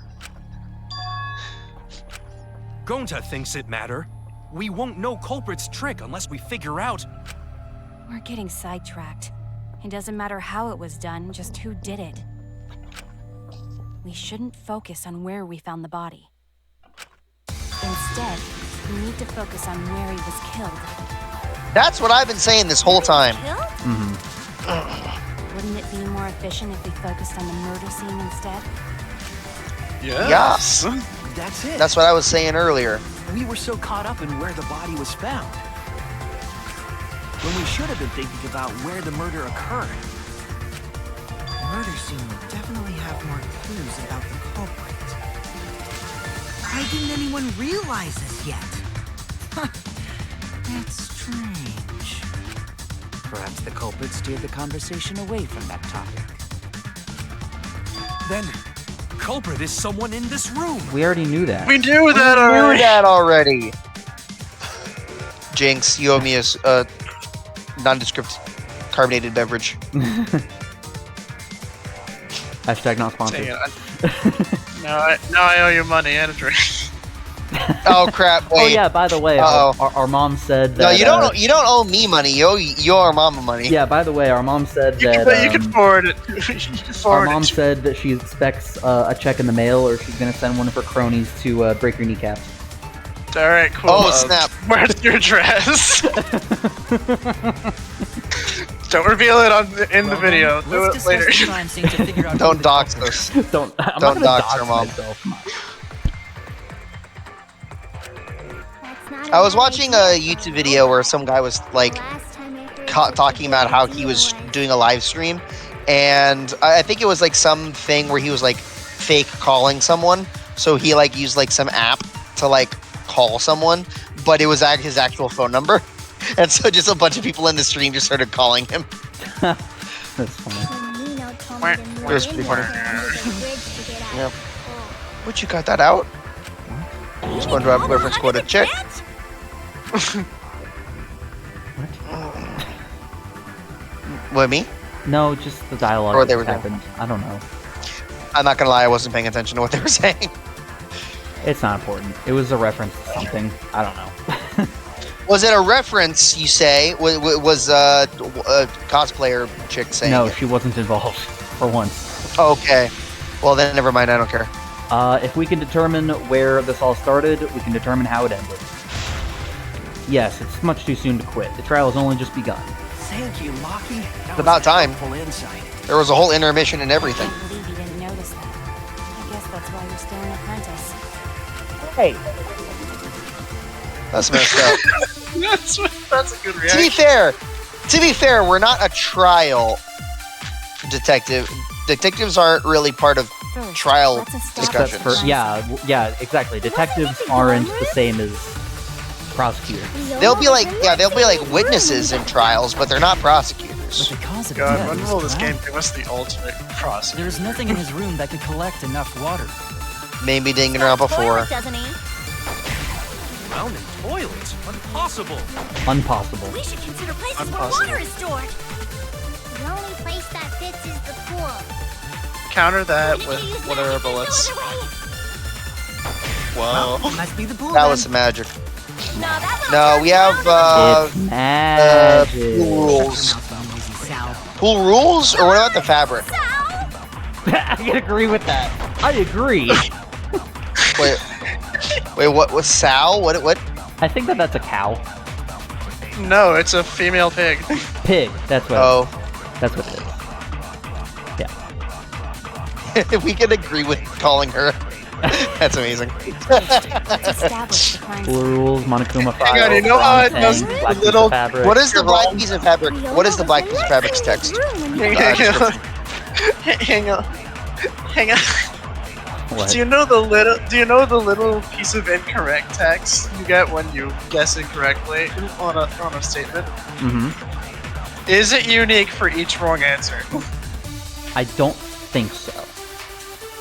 Speaker 12: Gonta thinks it matter. We won't know culprit's trick unless we figure out.
Speaker 7: We're getting sidetracked. It doesn't matter how it was done, just who did it. We shouldn't focus on where we found the body. Instead, we need to focus on where he was killed.
Speaker 2: That's what I've been saying this whole time.
Speaker 13: Killed?
Speaker 1: Mm-hmm.
Speaker 7: Wouldn't it be more efficient if we focused on the murder scene instead?
Speaker 2: Yes.
Speaker 9: that's it.
Speaker 2: That's what I was saying earlier.
Speaker 9: We were so caught up in where the body was found, when we should have been thinking about where the murder occurred.
Speaker 6: The murder scene will definitely have more clues about the culprit. Why didn't anyone realize this yet? That's strange.
Speaker 11: Perhaps the culprit steered the conversation away from that topic.
Speaker 12: Then, culprit is someone in this room.
Speaker 1: We already knew that.
Speaker 3: We knew that
Speaker 2: We
Speaker 3: already.
Speaker 2: knew that already. Jinx, you owe me a nondescript carbonated beverage.
Speaker 1: Hashtag not
Speaker 3: Dang
Speaker 1: sponsored.
Speaker 3: it, now I owe you money and a drink.
Speaker 2: Oh crap! Wait.
Speaker 1: Oh yeah, by the way, our mom said that.
Speaker 2: No, you don't owe me money. You owe our mama money.
Speaker 1: Yeah, by the way, our mom said
Speaker 3: You
Speaker 1: that.
Speaker 3: can forward it. You can
Speaker 1: Our
Speaker 3: forward
Speaker 1: mom
Speaker 3: it.
Speaker 1: said that she expects a check in the mail, or she's gonna send one of her cronies to break your kneecaps.
Speaker 3: All right, cool.
Speaker 2: Oh snap!
Speaker 3: Where's your address? Don't reveal it in the video. Do it later.
Speaker 2: Don't dox us.
Speaker 1: Don't
Speaker 2: Don't dox her mom.
Speaker 5: That's not
Speaker 2: I was
Speaker 5: bad
Speaker 2: watching
Speaker 5: idea,
Speaker 2: a YouTube video where some guy was like
Speaker 5: Last time I heard
Speaker 2: talking about how he was doing a live stream, and I think it was like something where he was like fake calling someone. So he like used like some app to like call someone, but it was his actual phone number, and so just a bunch of people in the stream just started calling him.
Speaker 1: That's funny.
Speaker 5: When Nino told me to move
Speaker 2: It was
Speaker 5: in
Speaker 2: pretty
Speaker 5: there
Speaker 2: funny.
Speaker 5: under the bridge to get out.
Speaker 2: Yep. What, you got that out? SpongeBob reference quota check. What, me?
Speaker 1: No, just the dialogue
Speaker 2: Or
Speaker 1: that
Speaker 2: they were
Speaker 1: happened. I don't know.
Speaker 2: I'm not gonna lie, I wasn't paying attention to what they were saying.
Speaker 1: It's not important. It was a reference to something. I don't know.
Speaker 2: Was it a reference, you say? Was a cosplayer chick saying
Speaker 1: No,
Speaker 2: it?
Speaker 1: she wasn't involved, for once.
Speaker 2: Okay. Well, then never mind, I don't care.
Speaker 1: If we can determine where this all started, we can determine how it ended. Yes, it's much too soon to quit. The trial has only just begun.
Speaker 9: Thank you, Maki.
Speaker 2: It's about time.
Speaker 9: Full insight.
Speaker 2: There was a whole intermission and everything.
Speaker 7: I can't believe you didn't notice that. I guess that's why you're still an apprentice.
Speaker 1: Hey.
Speaker 2: That's messed up.
Speaker 3: That's a good
Speaker 2: To
Speaker 3: reaction.
Speaker 2: be fair, we're not a trial detective. Detectives aren't really part of trial discussions.
Speaker 1: Yeah, exactly. Detectives aren't the same as prosecutors.
Speaker 2: They'll be like witnesses in trials, but they're not prosecutors.
Speaker 11: But the cause of
Speaker 3: God,
Speaker 11: death
Speaker 3: when
Speaker 11: was
Speaker 3: will this game
Speaker 11: drowned.
Speaker 3: give us the ultimate prospect?
Speaker 11: There was nothing in his room that could collect enough water.
Speaker 2: Maybe Danganronpa 4.
Speaker 13: Doesn't he?
Speaker 12: Drowning toilets? Impossible.
Speaker 1: Unpossible.
Speaker 5: We should consider places
Speaker 3: Impossible.
Speaker 5: where water is stored. The only place that fits is the pool.
Speaker 3: Counter that with whatever bullets. Whoa.
Speaker 9: Must be the pool.
Speaker 2: That
Speaker 9: then.
Speaker 2: was some magic.
Speaker 13: No, that
Speaker 2: No, we have
Speaker 1: It's magic.
Speaker 2: pool rules.
Speaker 9: Sal.
Speaker 2: Pool rules, or what about the fabric?
Speaker 1: I can agree with that. I agree.
Speaker 2: Wait, what was Sal? What?
Speaker 1: I think that's a cow.
Speaker 3: No, it's a female pig.
Speaker 1: Pig. That's what.
Speaker 2: Oh,
Speaker 1: That's what it is.
Speaker 2: if we can agree with calling her, that's amazing.
Speaker 7: Let's establish the crime
Speaker 1: Pool rules, Monokuma file.
Speaker 3: Hang on, you know how it does
Speaker 1: black
Speaker 3: the
Speaker 1: piece of
Speaker 3: little-
Speaker 1: fabric.
Speaker 2: What is the
Speaker 3: You're
Speaker 2: black
Speaker 3: wrong.
Speaker 2: piece of fabric? What is the black piece of fabric's text? Description.
Speaker 3: Hang on. Hang on.
Speaker 1: What?
Speaker 3: Do you know the little piece of incorrect text you get when you guess incorrectly on a statement?
Speaker 1: Mm-hmm.
Speaker 3: Is it unique for each wrong answer?
Speaker 1: I don't think so.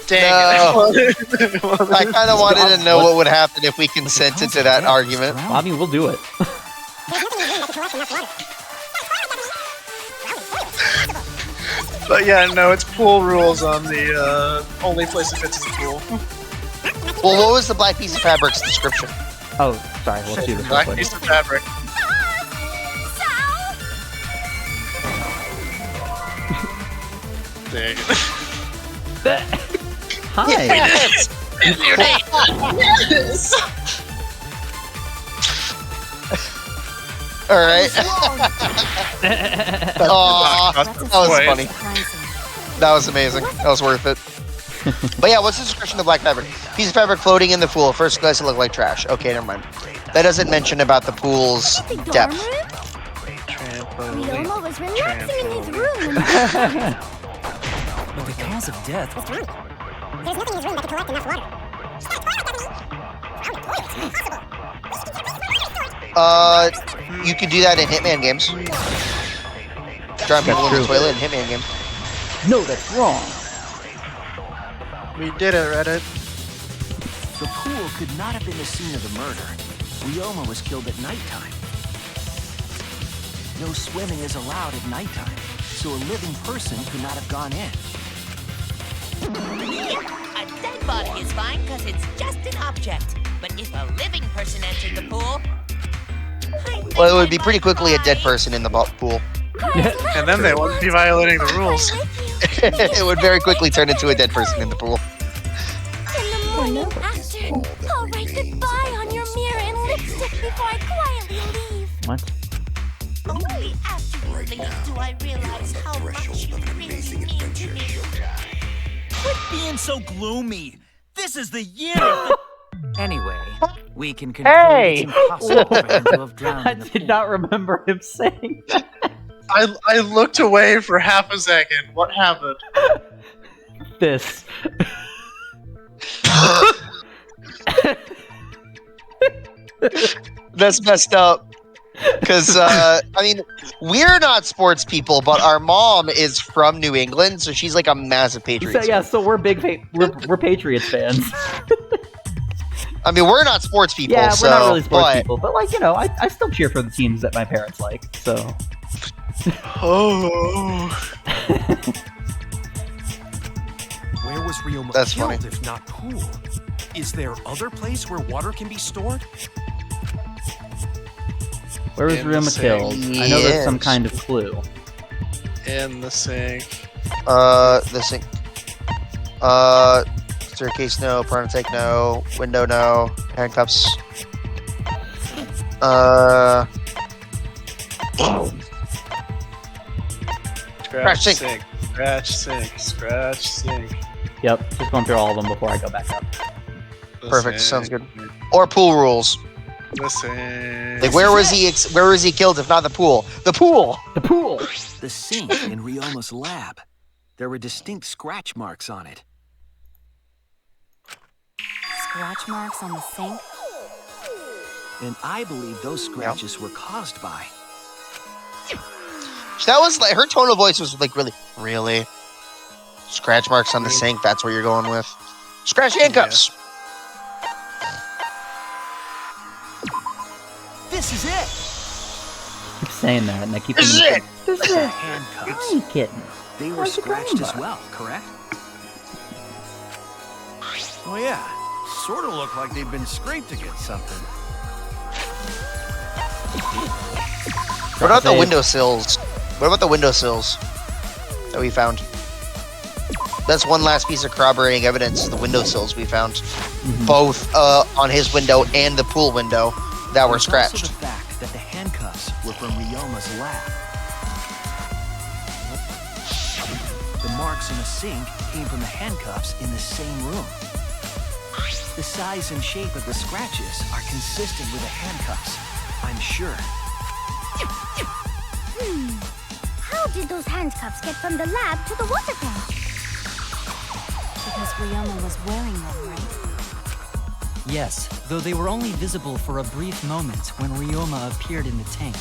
Speaker 3: Dang it.
Speaker 2: I kind of wanted to know what would happen if we consented to that argument.
Speaker 1: Well, I mean, we'll do it.
Speaker 3: But yeah, no, it's pool rules on the only place that fits is the pool.
Speaker 2: Well, what was the black piece of fabric's description?
Speaker 1: Oh, sorry. Let's do this real
Speaker 3: Black
Speaker 1: quick.
Speaker 3: piece of fabric. Dang it.
Speaker 1: Hi.
Speaker 2: All right. Aw, that was
Speaker 3: Wait.
Speaker 2: funny. That was amazing. That was worth it. But yeah, what's the description of black fabric? Piece of fabric floating in the pool. First glance, it looked like trash. Okay, never mind. That doesn't mention about the pool's depth.
Speaker 5: Ryoma was relaxing in his room.
Speaker 11: But the cause of death.
Speaker 5: There's nothing in his room that could collect enough water.
Speaker 2: You could do that in Hitman games. Drown people in the toilet in Hitman game.
Speaker 1: No, that's wrong.
Speaker 3: We did it, Reddit.
Speaker 9: The pool could not have been the scene of the murder. Ryoma was killed at nighttime. No swimming is allowed at nighttime, so a living person could not have gone in.
Speaker 4: A dead body is fine because it's just an object. But if a living person entered the pool...
Speaker 2: Well, it would be pretty quickly a dead person in the pool.
Speaker 3: And then they wouldn't be violating the rules.
Speaker 2: It would very quickly turn into a dead person in the pool.
Speaker 5: In the morning after, I'll write goodbye on your mirror in lipstick before I quietly leave.
Speaker 1: What?
Speaker 4: Only after you leave do I realize how much you really mean to me.
Speaker 11: Quit being so gloomy. This is the year of the... Anyway, we can conclude
Speaker 1: Hey!
Speaker 11: it's impossible for him to have drowned
Speaker 1: I
Speaker 11: in the
Speaker 1: did not remember him saying that.
Speaker 3: I looked away for half a second. What happened?
Speaker 1: This.
Speaker 2: That's messed up. Because, I mean, we're not sports people, but our mom is from New England, so she's like a massive Patriots
Speaker 1: So yeah,
Speaker 2: fan.
Speaker 1: so we're we're Patriots fans.
Speaker 2: I mean, we're not sports people,
Speaker 1: Yeah,
Speaker 2: so...
Speaker 1: we're not really sports
Speaker 2: but,
Speaker 1: people, but like, you know, I still cheer for the teams that my parents like. So
Speaker 3: Oh.
Speaker 12: Where was Ryoma
Speaker 2: That's
Speaker 12: killed
Speaker 2: funny.
Speaker 12: if not pool? Is there other place where water can be stored?
Speaker 1: Where was
Speaker 3: In the
Speaker 1: Ryoma
Speaker 3: sink.
Speaker 1: killed? I know there's some
Speaker 2: Yes.
Speaker 1: kind of clue.
Speaker 3: In the sink.
Speaker 2: The sink. Staircase, no. Piranha tank, no. Window, no. Handcuffs.
Speaker 3: Scratch
Speaker 2: sink.
Speaker 3: sink. Scratch sink. Scratch sink.
Speaker 1: Yep, just going through all of them before I go back up.
Speaker 2: Perfect. Sounds good. Or pool rules.
Speaker 3: Listen.
Speaker 2: Like, where was he? Where was he killed? If not the pool? The pool.
Speaker 1: The pool.
Speaker 9: The sink in Ryoma's lab. There were distinct scratch marks on it.
Speaker 7: Scratch marks on the sink?
Speaker 9: And I believe those scratches were caused by.
Speaker 2: That was like her tone of voice was like really. Scratch marks on the sink. That's where you're going with. Scratch handcuffs.
Speaker 9: This is it!
Speaker 1: I keep saying that, and I keep
Speaker 2: This is
Speaker 1: thinking,
Speaker 2: it.
Speaker 1: This is
Speaker 9: The
Speaker 1: it.
Speaker 9: handcuffs.
Speaker 1: Hi, kitten.
Speaker 9: They were
Speaker 1: Where's it
Speaker 9: scratched
Speaker 1: going
Speaker 9: as
Speaker 1: by?
Speaker 9: well, correct?
Speaker 8: Oh yeah, sort of looked like they'd been scraped against something.
Speaker 2: What about the
Speaker 1: Save.
Speaker 2: windowsills? What about the windowsills that we found? That's one last piece of corroborating evidence. The windowsills we found, both on his window and the pool window, that were
Speaker 9: There's
Speaker 2: scratched.
Speaker 9: also the fact that the handcuffs were from Ryoma's lab. The marks in the sink came from the handcuffs in the same room. The size and shape of the scratches are consistent with the handcuffs, I'm sure.
Speaker 5: How did those handcuffs get from the lab to the water tank?
Speaker 7: Because Ryoma was wearing them, right?
Speaker 14: Yes, though they were only visible for a brief moment when Ryoma appeared in the tank.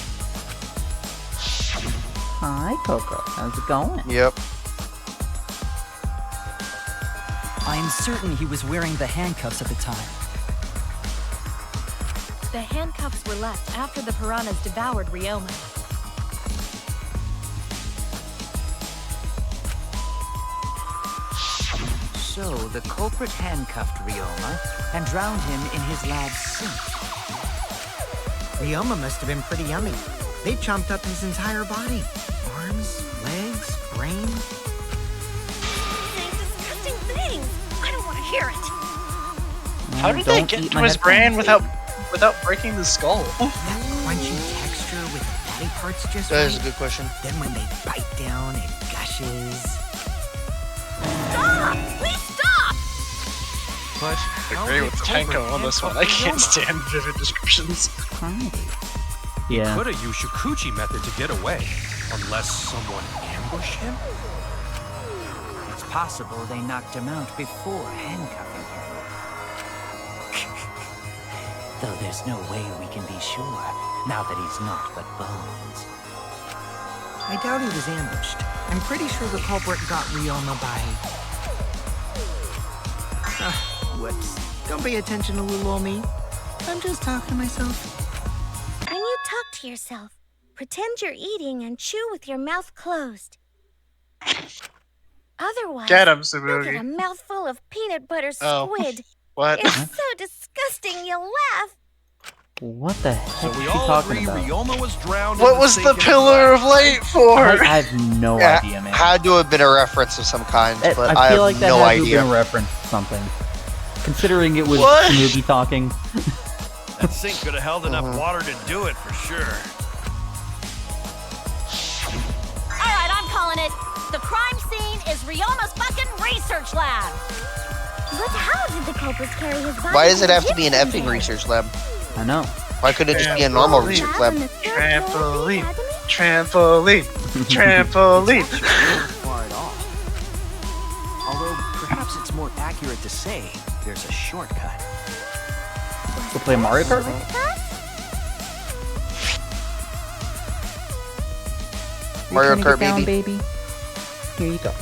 Speaker 1: Hi, Coco. How's it going?
Speaker 2: Yep.
Speaker 14: I am certain he was wearing the handcuffs at the time.
Speaker 10: The handcuffs were left after the piranhas devoured Ryoma.
Speaker 11: So the culprit handcuffed Ryoma and drowned him in his lab's sink.
Speaker 6: Ryoma must have been pretty yummy. They chomped up his entire body. Arms, legs, brain.
Speaker 13: Saying disgusting things. I don't want to hear it.
Speaker 3: How did they
Speaker 1: Don't
Speaker 3: get
Speaker 1: eat
Speaker 3: to
Speaker 1: my
Speaker 3: his brain
Speaker 1: headphones.
Speaker 3: without breaking the skull?
Speaker 6: That crunchy texture with the fatty parts just
Speaker 2: That is a
Speaker 6: right.
Speaker 2: good question.
Speaker 6: Then when they bite down, it gushes.
Speaker 13: Stop! Please stop!
Speaker 12: But
Speaker 3: I agree with Tenko on this one. I can't stand vivid descriptions.
Speaker 1: Yeah.
Speaker 12: Could have used Shikuchi method to get away, unless someone ambushed him.
Speaker 11: It's possible they knocked him out before handcuffing him. Though there's no way we can be sure, now that he's not but bones.
Speaker 6: I doubt he was ambushed. I'm pretty sure the culprit got Ryoma by... whoops. Don't pay attention to little old me. I'm just talking to myself.
Speaker 5: When you talk to yourself, pretend you're eating and chew with your mouth closed. Otherwise,
Speaker 3: Get him,
Speaker 5: you'll get a
Speaker 3: Sabugi.
Speaker 5: mouthful of peanut butter
Speaker 3: Oh.
Speaker 5: squid.
Speaker 3: What?
Speaker 5: It's so disgusting you'll laugh.
Speaker 1: What the heck
Speaker 8: So
Speaker 1: is
Speaker 8: we
Speaker 1: she
Speaker 8: all
Speaker 1: talking
Speaker 8: agree
Speaker 1: about?
Speaker 8: Ryoma was drowned.
Speaker 3: What
Speaker 8: in
Speaker 3: was
Speaker 8: sink
Speaker 3: the
Speaker 8: in his
Speaker 3: pillar
Speaker 8: lab.
Speaker 3: of light for?
Speaker 1: I have no
Speaker 2: Yeah,
Speaker 1: idea, man.
Speaker 2: had to have been a reference of some kind, but
Speaker 1: I
Speaker 2: I
Speaker 1: feel
Speaker 2: have
Speaker 1: like that
Speaker 2: no
Speaker 1: had to have
Speaker 2: idea.
Speaker 1: been a reference to something. Considering it was
Speaker 3: What?
Speaker 1: Smoothie talking.
Speaker 8: That sink could have held enough water to do it for sure.
Speaker 13: All right, I'm calling it. The crime scene is Ryoma's fucking research lab.
Speaker 5: But how did the culprits carry his body?
Speaker 2: Why does it
Speaker 5: to
Speaker 2: have
Speaker 5: the
Speaker 2: to be an
Speaker 5: gym
Speaker 2: effing
Speaker 5: today?
Speaker 2: research lab?
Speaker 1: I know.
Speaker 2: Why couldn't it just be a normal research
Speaker 5: Lab
Speaker 2: lab?
Speaker 5: on the third floor of the
Speaker 3: Trampoline.
Speaker 5: academy?
Speaker 3: Trampoline. Trampoline.
Speaker 9: Not far at all. Although perhaps it's more accurate to say there's a shortcut.
Speaker 1: We'll play Mario Kart?
Speaker 2: Mario
Speaker 1: You're trying to
Speaker 2: Kart,
Speaker 1: get down,
Speaker 2: baby.
Speaker 1: baby. Here you go.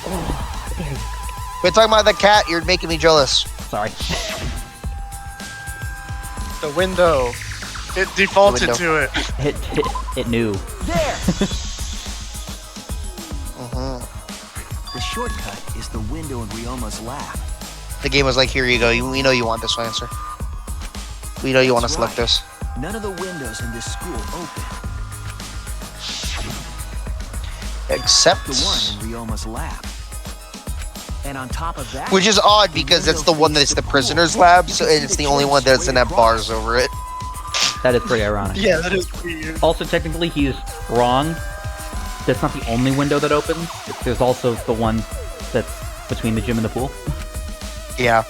Speaker 1: Oh, there you go.
Speaker 2: Quit talking about the cat. You're making me jealous.
Speaker 1: Sorry.
Speaker 3: The window. It defaulted to it.
Speaker 1: It knew.
Speaker 9: There! The shortcut is the window in Ryoma's lab.
Speaker 2: The game was like, here you go. We know you want this answer. We know you want to select this.
Speaker 9: None of the windows in this school open.
Speaker 2: Except
Speaker 9: the one in Ryoma's lab. And on top of that,
Speaker 2: which is odd because that's the one that's the prisoner's lab, so it's the only one that doesn't have bars over it.
Speaker 1: That is pretty ironic.
Speaker 3: Yeah, that is weird.
Speaker 1: Also, technically, he's wrong. That's not the only window that opens. There's also the one that's between the gym and the pool.
Speaker 2: Yeah.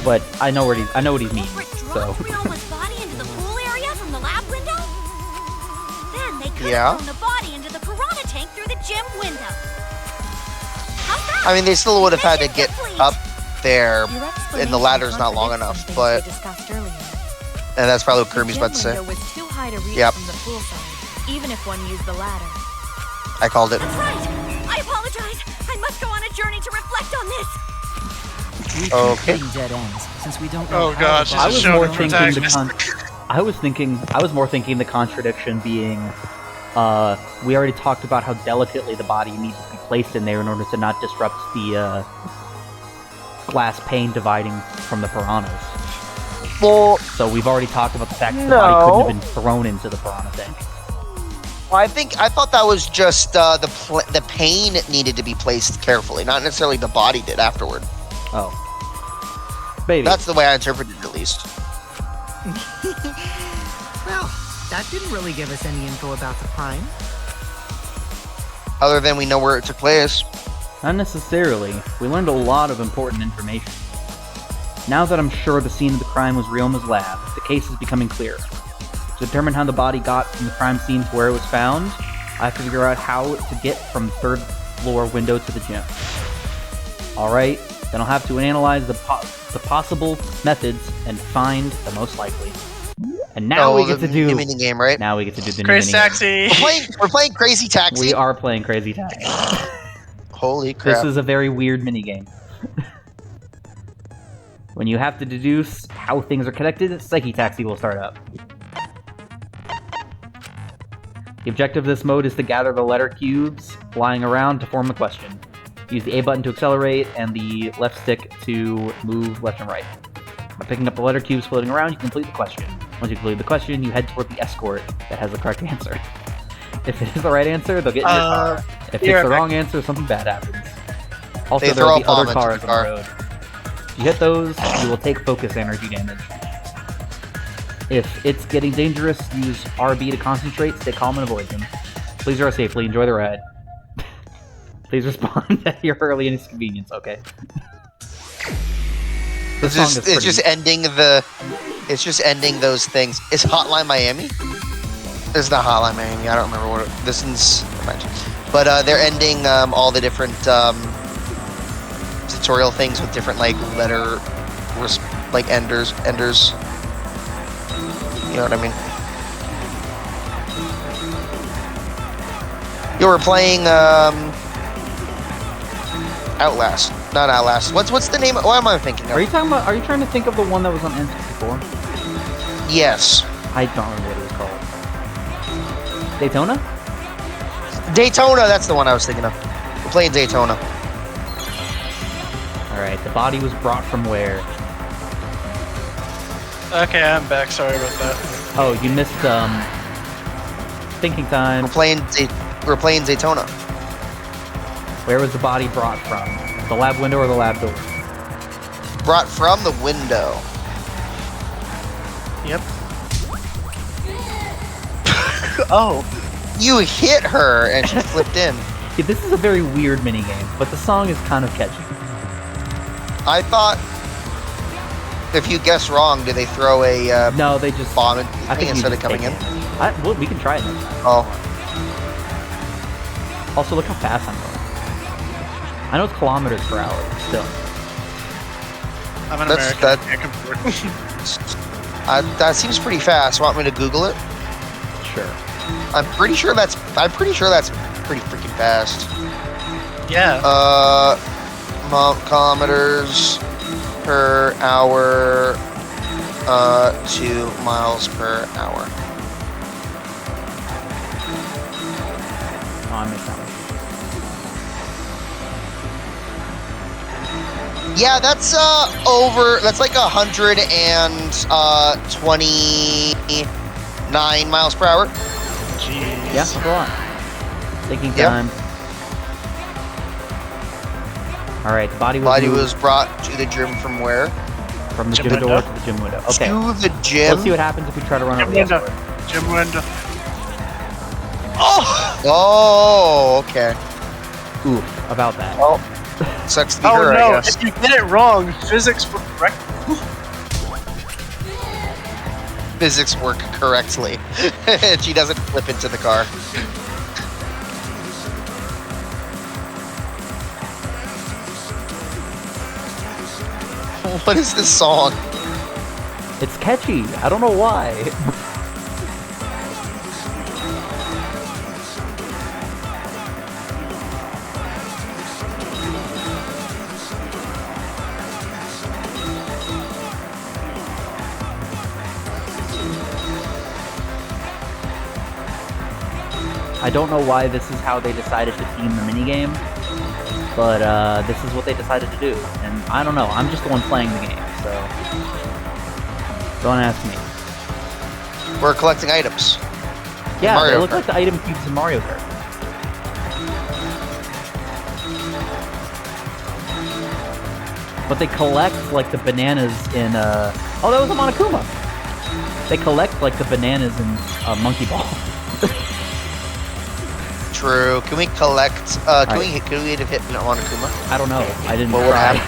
Speaker 1: But I know what he's meaning. So.
Speaker 5: Ryoma's body into the pool area from the lab window? Then they could
Speaker 2: Yeah.
Speaker 5: have thrown the body into the piranha tank through the gym window.
Speaker 2: I mean, they still would have had to get up there, and the ladder's not long enough, but... And that's probably what Kirby's about to say.
Speaker 10: Was too high to reach
Speaker 2: Yep.
Speaker 10: from the pool side, even if one used the ladder.
Speaker 2: I called it.
Speaker 5: That's right. I apologize. I must go on a journey to reflect on this.
Speaker 14: We keep
Speaker 2: Okay.
Speaker 14: hitting dead ends since we don't know.
Speaker 3: Oh gosh,
Speaker 1: I
Speaker 3: this is
Speaker 1: was more
Speaker 3: showing
Speaker 1: thinking
Speaker 3: protagonist.
Speaker 1: I was more thinking the contradiction being, we already talked about how delicately the body needs to be placed in there in order to not disrupt the glass pane dividing from the piranhas.
Speaker 2: Well,
Speaker 1: so we've already talked about the fact that the body couldn't have been thrown into the piranha tank.
Speaker 2: Well, I thought that was just the pane needed to be placed carefully, not necessarily the body did afterward.
Speaker 1: Oh. Baby.
Speaker 2: That's the way I interpreted it, at least.
Speaker 6: Well, that didn't really give us any info about the crime.
Speaker 2: Other than we know where it took place.
Speaker 1: Not necessarily. We learned a lot of important information. Now that I'm sure the scene of the crime was Ryoma's lab, the case is becoming clearer. To determine how the body got from the crime scene to where it was found, I have to figure out how to get from the third floor window to the gym. Alright, then I'll have to analyze the possible methods and find the most likely. And now we get to do
Speaker 2: the mini game, right?
Speaker 1: Now we get to do the
Speaker 3: Crazy
Speaker 1: mini
Speaker 3: Taxi.
Speaker 2: We're playing Crazy Taxi.
Speaker 1: We are playing Crazy Taxi.
Speaker 2: Holy crap!
Speaker 1: This is a very weird mini game. When you have to deduce how things are connected, Psyche Taxi will start up. The objective of this mode is to gather the letter cubes lying around to form a question. Use the A button to accelerate and the left stick to move left and right. By picking up the letter cubes floating around, you complete the question. Once you complete the question, you head toward the escort that has the correct answer. If it is the right answer, they'll get in your car. If it's the wrong answer, something bad happens. Also, there will be other cars on the road. If you hit those, you will take focus energy damage. If it's getting dangerous, use RB to concentrate, stay calm, and avoid them. Please drive safely, enjoy the ride. Please respond at your early inconvenience, okay?
Speaker 2: It's just ending those things. Is Hotline Miami? It's not Hotline Miami. I don't remember what this is. But they're ending all the different tutorial things with different letter enders. You know what I mean? You were playing Outlast. Not Outlast. What's the name? What am I thinking of?
Speaker 1: Are you trying to think of the one that was on N64?
Speaker 2: Yes.
Speaker 1: I don't remember what it was called. Daytona?
Speaker 2: Daytona, that's the one I was thinking of. We're playing Daytona.
Speaker 1: Alright, the body was brought from where?
Speaker 3: Okay, I'm back. Sorry about that.
Speaker 1: Oh, you missed thinking time.
Speaker 2: We're playing Daytona.
Speaker 1: Where was the body brought from? The lab window or the lab door?
Speaker 2: Brought from the window.
Speaker 3: Yep. Oh.
Speaker 2: You hit her and she flipped in.
Speaker 1: Yeah, this is a very weird minigame, but the song is kind of catchy.
Speaker 2: I thought if you guess wrong, do they throw a
Speaker 1: no, they just
Speaker 2: bomb in
Speaker 1: I think
Speaker 2: instead of coming in?
Speaker 1: Well, we can try it next time.
Speaker 2: Oh.
Speaker 1: Also, look how fast I'm going. I know it's kilometers per hour, but still.
Speaker 3: I'm an American.
Speaker 2: That seems pretty fast. Want me to Google it?
Speaker 1: Sure.
Speaker 2: I'm pretty sure that's pretty freaking fast.
Speaker 3: Yeah.
Speaker 2: Kilometers per hour 2 miles per hour.
Speaker 1: Oh, I missed that one.
Speaker 2: Yeah, that's over. That's like 129 miles per hour.
Speaker 3: Jeez.
Speaker 1: Yeah, go on. Taking time. All right, the body
Speaker 2: was brought to the gym from where?
Speaker 1: From the gym door to the gym window. Okay.
Speaker 2: To the gym.
Speaker 1: Let's see what happens if we try to run over the escort.
Speaker 3: Gym window.
Speaker 2: Oh, okay.
Speaker 1: Ooh, about that.
Speaker 2: Well, sucks to be
Speaker 3: Oh
Speaker 2: her,
Speaker 3: no!
Speaker 2: I guess.
Speaker 3: If you get it wrong, physics will correct.
Speaker 2: Physics work correctly. She doesn't flip into the car. What is this song?
Speaker 1: It's catchy. I don't know why. I don't know why this is how they decided to theme the minigame, but this is what they decided to do. And I don't know, I'm just the one playing the game, so don't ask me.
Speaker 2: We're collecting items.
Speaker 1: Yeah,
Speaker 2: Mario
Speaker 1: they look
Speaker 2: Kart.
Speaker 1: like the item cubes in Mario Kart. But they collect like the bananas in oh, that was a Monokuma! They collect like the bananas in Monkey Ball.
Speaker 2: True. Can we collect? Can we have hit Monokuma?
Speaker 1: I don't know. I didn't
Speaker 2: What would
Speaker 1: try.
Speaker 2: happen?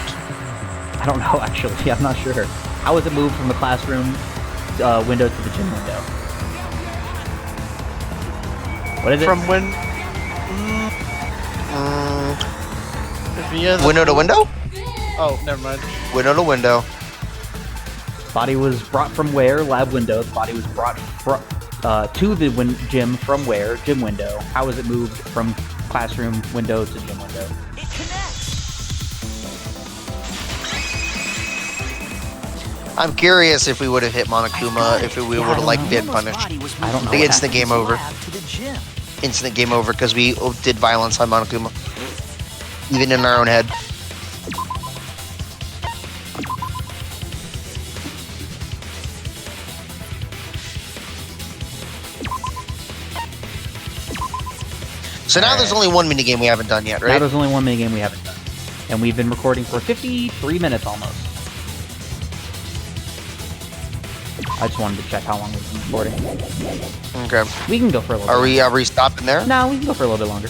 Speaker 1: I don't know, actually. I'm not sure. How was it moved from the classroom window to the gym window? What is it?
Speaker 3: From when? Via the
Speaker 2: Window to window?
Speaker 3: Oh, never mind.
Speaker 2: Window to window.
Speaker 1: Body was brought from where? Lab window. The body was brought to the gym from where? Gym window. How was it moved from classroom window to gym window?
Speaker 11: It connects.
Speaker 2: I'm curious if we would have hit Monokuma, if we would have like been punished.
Speaker 1: I don't know.
Speaker 2: The instant game over.
Speaker 11: To the gym.
Speaker 2: Instant game over because we did violence on Monokuma. Even in our own head. So now there's only one minigame we haven't done yet,
Speaker 1: Now
Speaker 2: right?
Speaker 1: there's only one minigame we haven't done. And we've been recording for 53 minutes almost. I just wanted to check how long we've been recording.
Speaker 2: Okay.
Speaker 1: We can go for a little bit.
Speaker 2: Are we stopping there?
Speaker 1: No, we can go for a little bit longer.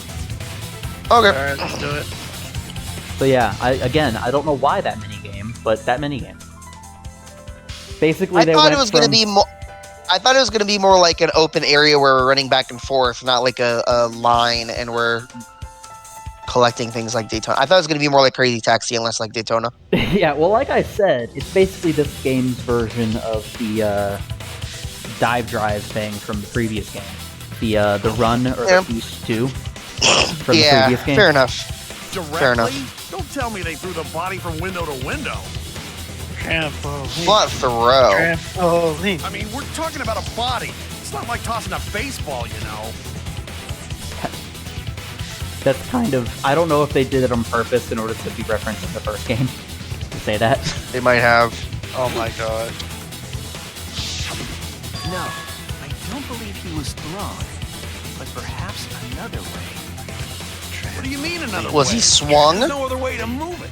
Speaker 2: Okay.
Speaker 3: Alright, let's do it.
Speaker 1: So yeah, I don't know why that minigame, but that minigame. Basically,
Speaker 2: I thought it was going to be more. I thought it was going to be more like an open area where we're running back and forth, not like a line, and we're collecting things like Daytona. I thought it was going to be more like Crazy Taxi and less like Daytona.
Speaker 1: Yeah, well, like I said, it's basically this game's version of the dive drive thing from the previous game. The run or the boost 2 from the previous game.
Speaker 2: Fair enough.
Speaker 8: Directly?
Speaker 2: Fair enough.
Speaker 8: Don't tell me they threw the body from window to window.
Speaker 3: Trampoline.
Speaker 2: What throw?
Speaker 3: Trampoline.
Speaker 8: I mean, we're talking about a body. It's not like tossing a baseball, you know.
Speaker 1: That's kind of... I don't know if they did it on purpose in order to be referenced in the first game. To say that.
Speaker 2: They might have.
Speaker 3: Oh my god.
Speaker 9: No, I don't believe he was thrown, but perhaps another way.
Speaker 8: What do you mean another way?
Speaker 2: Was he swung?
Speaker 8: There's no other way to move it.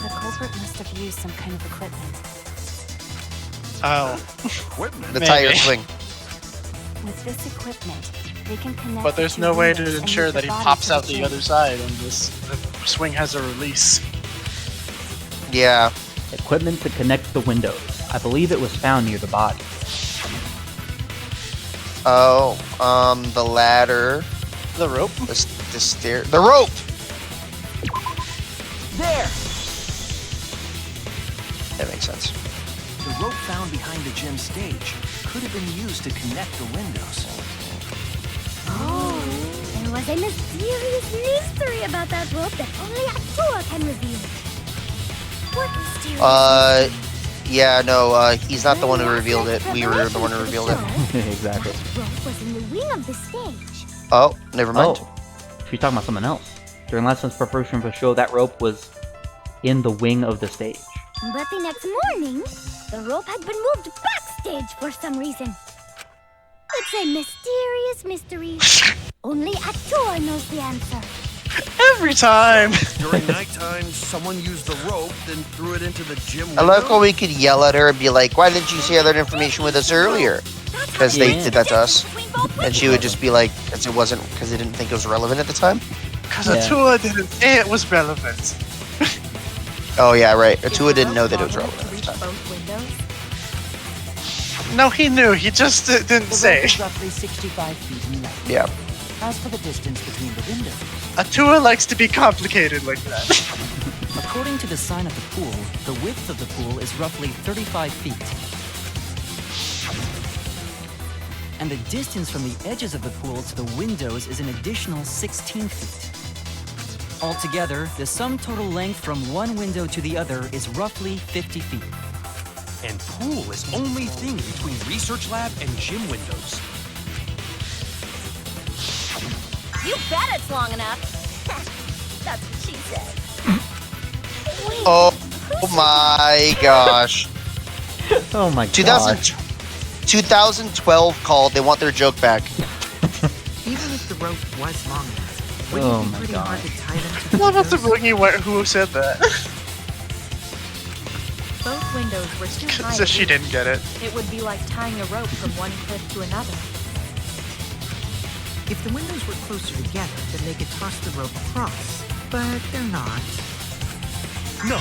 Speaker 7: The culprit must have used some kind of equipment.
Speaker 3: Oh.
Speaker 8: Equipment?
Speaker 2: The
Speaker 3: Maybe.
Speaker 2: tire swing.
Speaker 7: With this equipment, they can connect.
Speaker 3: But there's
Speaker 7: the
Speaker 3: no way
Speaker 7: windows
Speaker 3: to
Speaker 7: and
Speaker 3: ensure
Speaker 7: move
Speaker 3: that he
Speaker 7: body
Speaker 3: pops
Speaker 7: to
Speaker 3: out the
Speaker 7: gym.
Speaker 3: other side and the swing has a release.
Speaker 2: Yeah.
Speaker 1: Equipment to connect the windows. I believe it was found near the body.
Speaker 2: Oh, the ladder.
Speaker 3: The rope?
Speaker 2: The stair. The rope!
Speaker 11: There.
Speaker 2: That makes sense.
Speaker 9: The rope found behind the gym stage could have been used to connect the windows.
Speaker 5: Oh, there was a mysterious mystery about that rope that only Atua can reveal. What mysterious mystery?
Speaker 2: Yeah, no, he's not the one who revealed it. We were the one who revealed it.
Speaker 1: Exactly.
Speaker 5: That rope was in the wing of the stage.
Speaker 2: Oh, never mind.
Speaker 1: Oh, she's talking about something else. During last night's preparation for the show, that rope was in the wing of the stage.
Speaker 5: But the next morning, the rope had been moved backstage for some reason. It's a mysterious mystery. Only Atua knows the answer.
Speaker 3: Every time.
Speaker 8: During nighttime, someone used the rope, then threw it into the gym window.
Speaker 2: I love how we could yell at her and be like, why didn't you share that information with us earlier? Because they did that to us. And she would just be like, because they didn't think it was relevant at the time.
Speaker 3: Because Atua didn't say it was relevant.
Speaker 2: Oh yeah, right. Atua didn't know that it was relevant at the time.
Speaker 10: Both windows?
Speaker 3: No, he knew. He just didn't say.
Speaker 11: Roughly 65 feet in length.
Speaker 2: Yeah.
Speaker 11: As for the distance between the windows,
Speaker 3: Atua likes to be complicated like that.
Speaker 14: According to the sign of the pool, the width of the pool is roughly 35 feet. And the distance from the edges of the pool to the windows is an additional 16 feet. Altogether, the sum total length from one window to the other is roughly 50 feet.
Speaker 12: And pool is only thing between research lab and gym windows.
Speaker 13: You bet it's long enough. That's what she said.
Speaker 2: Oh my gosh.
Speaker 1: Oh my god.
Speaker 2: 2012 called. They want their joke back.
Speaker 6: Even if the rope was long enough,
Speaker 1: Oh
Speaker 6: wouldn't it be
Speaker 1: my
Speaker 6: pretty
Speaker 1: God.
Speaker 6: hard to tie them to the
Speaker 3: Well, that's the
Speaker 6: windows?
Speaker 3: who said that.
Speaker 10: Both windows were too high.
Speaker 3: So
Speaker 10: to
Speaker 3: she
Speaker 10: reach.
Speaker 3: didn't get it.
Speaker 10: It would be like tying a rope from one cliff to another.
Speaker 6: If the windows were closer together, then they could toss the rope across. But they're not.
Speaker 12: No,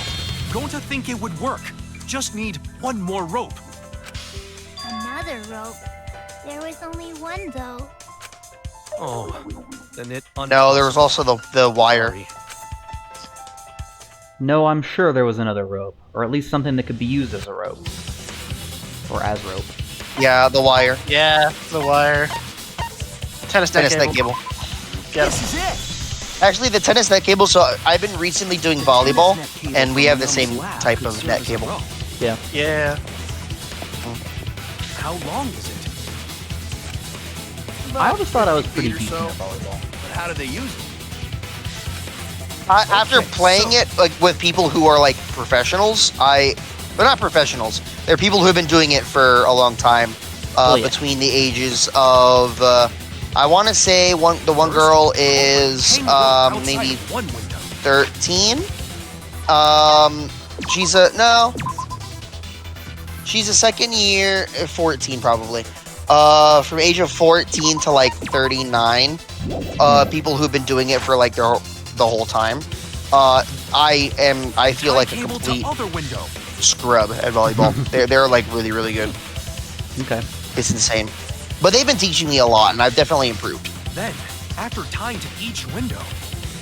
Speaker 12: going to think it would work. Just need one more rope.
Speaker 5: Another rope. There was only one, though.
Speaker 12: Oh, then it.
Speaker 2: No, there was also the wire.
Speaker 1: No, I'm sure there was another rope, or at least something that could be used as a rope, or as rope.
Speaker 2: Yeah, the wire.
Speaker 3: Yeah, the wire. Tennis net cable. Get
Speaker 8: This is it.
Speaker 2: Actually, the tennis net cable. So I've been recently doing volleyball, and we have the same type of net cable.
Speaker 1: Yeah.
Speaker 3: Yeah.
Speaker 12: How long is it?
Speaker 1: I always thought I was pretty
Speaker 8: Feet or
Speaker 1: decent
Speaker 8: so.
Speaker 1: at volleyball.
Speaker 8: But how do they use it?
Speaker 2: After playing it like with people who are like professionals, they're not professionals. They're people who have been doing it for a long time, between the ages of. I want to say the one girl is maybe 13. She's a second year, 14 probably. From age of 14 to like 39, people who've been doing it for like the whole time. I feel like a complete scrub at volleyball. they're like really, really good.
Speaker 1: Okay.
Speaker 2: It's insane. But they've been teaching me a lot, and I've definitely improved.
Speaker 12: Then, after tying to each window,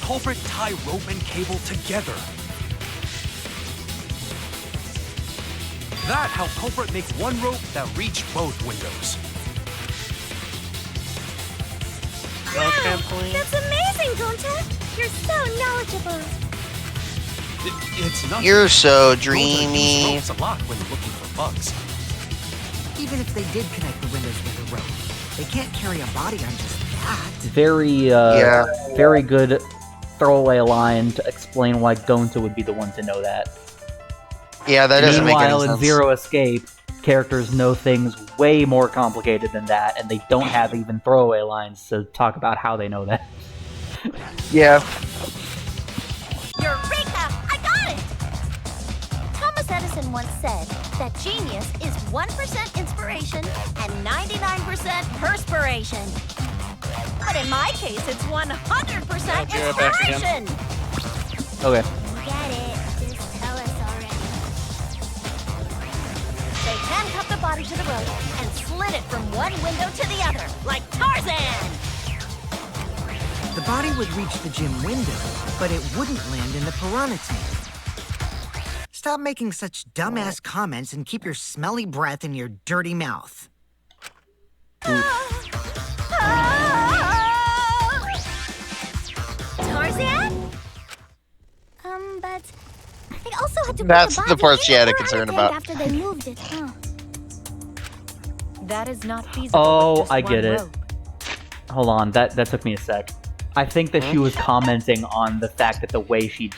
Speaker 12: culprit tie rope and cable together. That how culprit make one rope that reach both windows.
Speaker 3: No trampoline.
Speaker 5: That's amazing, Gonta! You're so knowledgeable.
Speaker 12: It's not.
Speaker 2: You're so
Speaker 12: Gonta use
Speaker 2: dreamy.
Speaker 12: ropes a lot when looking for bugs.
Speaker 6: Even if they did connect the windows with a rope, they can't carry a body on just that.
Speaker 1: Very, very good throwaway line to explain why Gonta would be the one to know that.
Speaker 2: Yeah, that doesn't make any
Speaker 1: Meanwhile, in
Speaker 2: sense.
Speaker 1: Zero Escape, characters know things way more complicated than that, and they don't have even throwaway lines to talk about how they know that.
Speaker 2: Yeah.
Speaker 13: Eureka! I got it! Thomas Edison once said that genius is 1% inspiration and 99% perspiration. But in my case, it's 100% inspiration!
Speaker 1: Okay.
Speaker 5: Get it. Just tell us already.
Speaker 13: They handcuffed the body to the rope and slid it from one window to the other, like Tarzan!
Speaker 6: The body would reach the gym window, but it wouldn't land in the piranha tank. Stop making such dumbass comments and keep your smelly breath in your dirty mouth.
Speaker 5: Tarzan? But they also had to
Speaker 2: That's
Speaker 5: put
Speaker 2: the
Speaker 5: body
Speaker 2: part
Speaker 5: in
Speaker 2: she had a
Speaker 5: the
Speaker 2: concern
Speaker 5: tank
Speaker 2: about.
Speaker 5: after they moved it, huh?
Speaker 10: That is not feasible.
Speaker 1: Oh,
Speaker 10: with just
Speaker 1: I
Speaker 10: one
Speaker 1: get it.
Speaker 10: rope.
Speaker 1: Hold on, that took me a sec. I think that she was commenting on the fact that the way she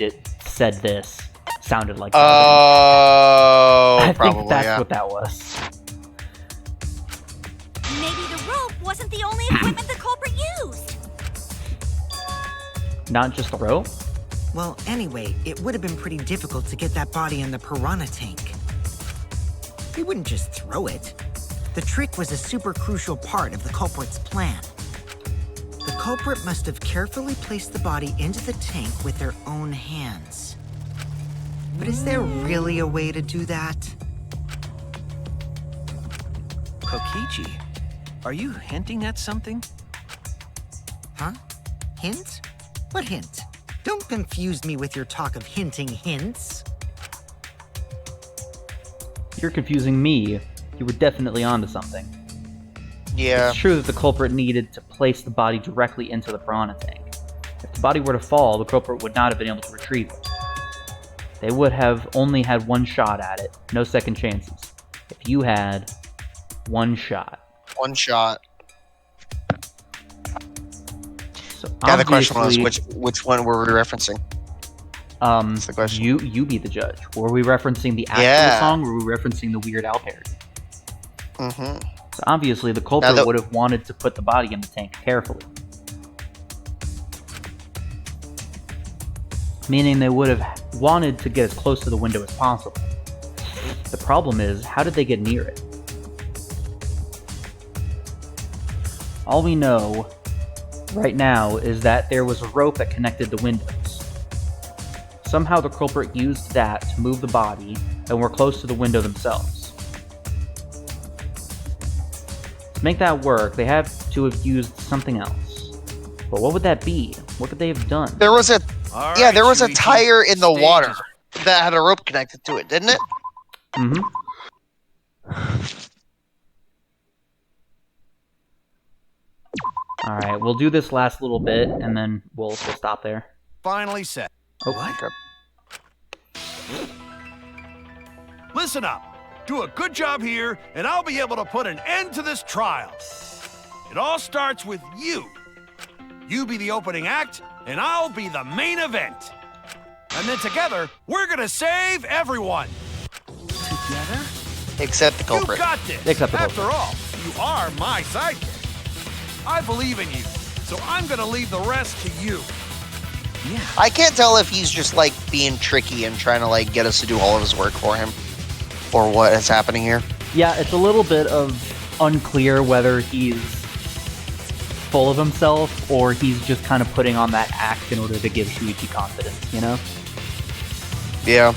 Speaker 1: said this sounded like something.
Speaker 2: Oh,
Speaker 1: I
Speaker 2: probably,
Speaker 1: think that's
Speaker 2: yeah.
Speaker 1: what that was.
Speaker 13: Maybe the rope wasn't the only equipment the culprit used.
Speaker 1: Not just the rope?
Speaker 6: Well, anyway, it would have been pretty difficult to get that body in the piranha tank. They wouldn't just throw it. The trick was a super crucial part of the culprit's plan. The culprit must have carefully placed the body into the tank with their own hands. But is there really a way to do that?
Speaker 9: Kokichi, are you hinting at something?
Speaker 6: Huh? Hint? What hint? Don't confuse me with your talk of hinting hints.
Speaker 1: You're confusing me. You were definitely onto something.
Speaker 2: Yeah.
Speaker 1: It's true that the culprit needed to place the body directly into the piranha tank. If the body were to fall, the culprit would not have been able to retrieve it. They would have only had one shot at it, no second chances. If you had one shot.
Speaker 2: One shot.
Speaker 1: So
Speaker 2: Yeah, the question was
Speaker 1: obviously,
Speaker 2: which one were we referencing? That's the question.
Speaker 1: You be the judge. Were we referencing the actual song, or were we referencing the Weird Al parody?
Speaker 2: Mm-hmm.
Speaker 1: So obviously, the culprit would have wanted to put the body in the tank carefully. Meaning they would have wanted to get as close to the window as possible. The problem is, how did they get near it? All we know right now is that there was a rope that connected the windows. Somehow the culprit used that to move the body and were close to the window themselves. To make that work, they had to have used something else. But what would that be? What could they have done?
Speaker 2: There was a there was a
Speaker 8: Shuichi.
Speaker 2: tire in the
Speaker 8: Stage
Speaker 2: water
Speaker 8: is-
Speaker 2: that had a rope connected to it, didn't it?
Speaker 1: Mm-hmm. Alright, we'll do this last little bit, and then we'll stop there.
Speaker 8: Finally said.
Speaker 1: Oh,
Speaker 2: Okay.
Speaker 8: Listen up. Do a good job here, and I'll be able to put an end to this trial. It all starts with you. You be the opening act, and I'll be the main event. And then together, we're gonna save everyone.
Speaker 9: Together?
Speaker 2: Except the
Speaker 8: You
Speaker 2: culprit.
Speaker 8: got this.
Speaker 1: Except the
Speaker 8: After
Speaker 1: culprit.
Speaker 8: all, you are my sidekick. I believe in you, so I'm gonna leave the rest to you.
Speaker 9: Yeah.
Speaker 2: I can't tell if he's just like being tricky and trying to like get us to do all of his work for him, or what is happening here.
Speaker 1: Yeah, it's a little bit of unclear whether he's full of himself or he's just kind of putting on that act in order to give Shuichi confidence, you know?
Speaker 2: Yeah.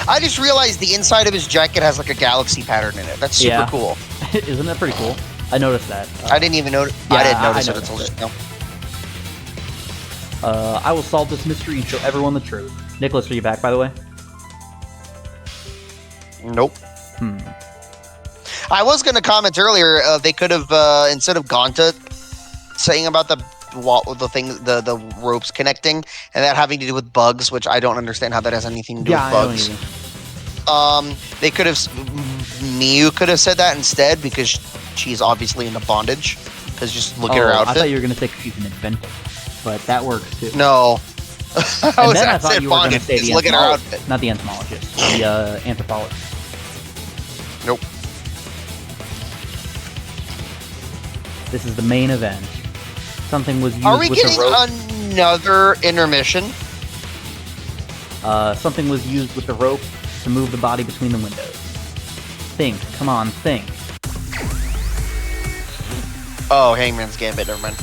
Speaker 2: I just realized the inside of his jacket has like a galaxy pattern in it. That's super
Speaker 1: Yeah.
Speaker 2: cool.
Speaker 1: Isn't that pretty cool? I noticed that.
Speaker 2: I didn't even notice.
Speaker 1: yeah,
Speaker 2: I didn't
Speaker 1: I
Speaker 2: notice it
Speaker 1: noticed
Speaker 2: until just
Speaker 1: it.
Speaker 2: now.
Speaker 1: I will solve this mystery and show everyone the truth. Nicholas, are you back, by the way?
Speaker 2: Nope.
Speaker 1: Hmm.
Speaker 2: I was going to comment earlier. They could have instead of Gonta saying about the thing, the ropes connecting, and that having to do with bugs, which I don't understand how that has anything to do
Speaker 1: Yeah,
Speaker 2: with
Speaker 1: I don't
Speaker 2: bugs.
Speaker 1: either.
Speaker 2: They could have Miyu could have said that instead because she's obviously into bondage. Because just look at her
Speaker 1: I
Speaker 2: outfit.
Speaker 1: thought you were going to say she's an inventor, but that works too.
Speaker 2: No.
Speaker 1: And then I thought you were going to say
Speaker 2: Just
Speaker 1: the
Speaker 2: look at her
Speaker 1: entomologist.
Speaker 2: outfit.
Speaker 1: Not the entomologist, the anthropologist.
Speaker 2: Nope.
Speaker 1: This is the main event. Something was used
Speaker 2: Are we
Speaker 1: with
Speaker 2: getting
Speaker 1: the rope.
Speaker 2: another intermission?
Speaker 1: Something was used with the rope to move the body between the windows. Think. Come on, think.
Speaker 2: Oh, Hangman's Gambit. Never mind.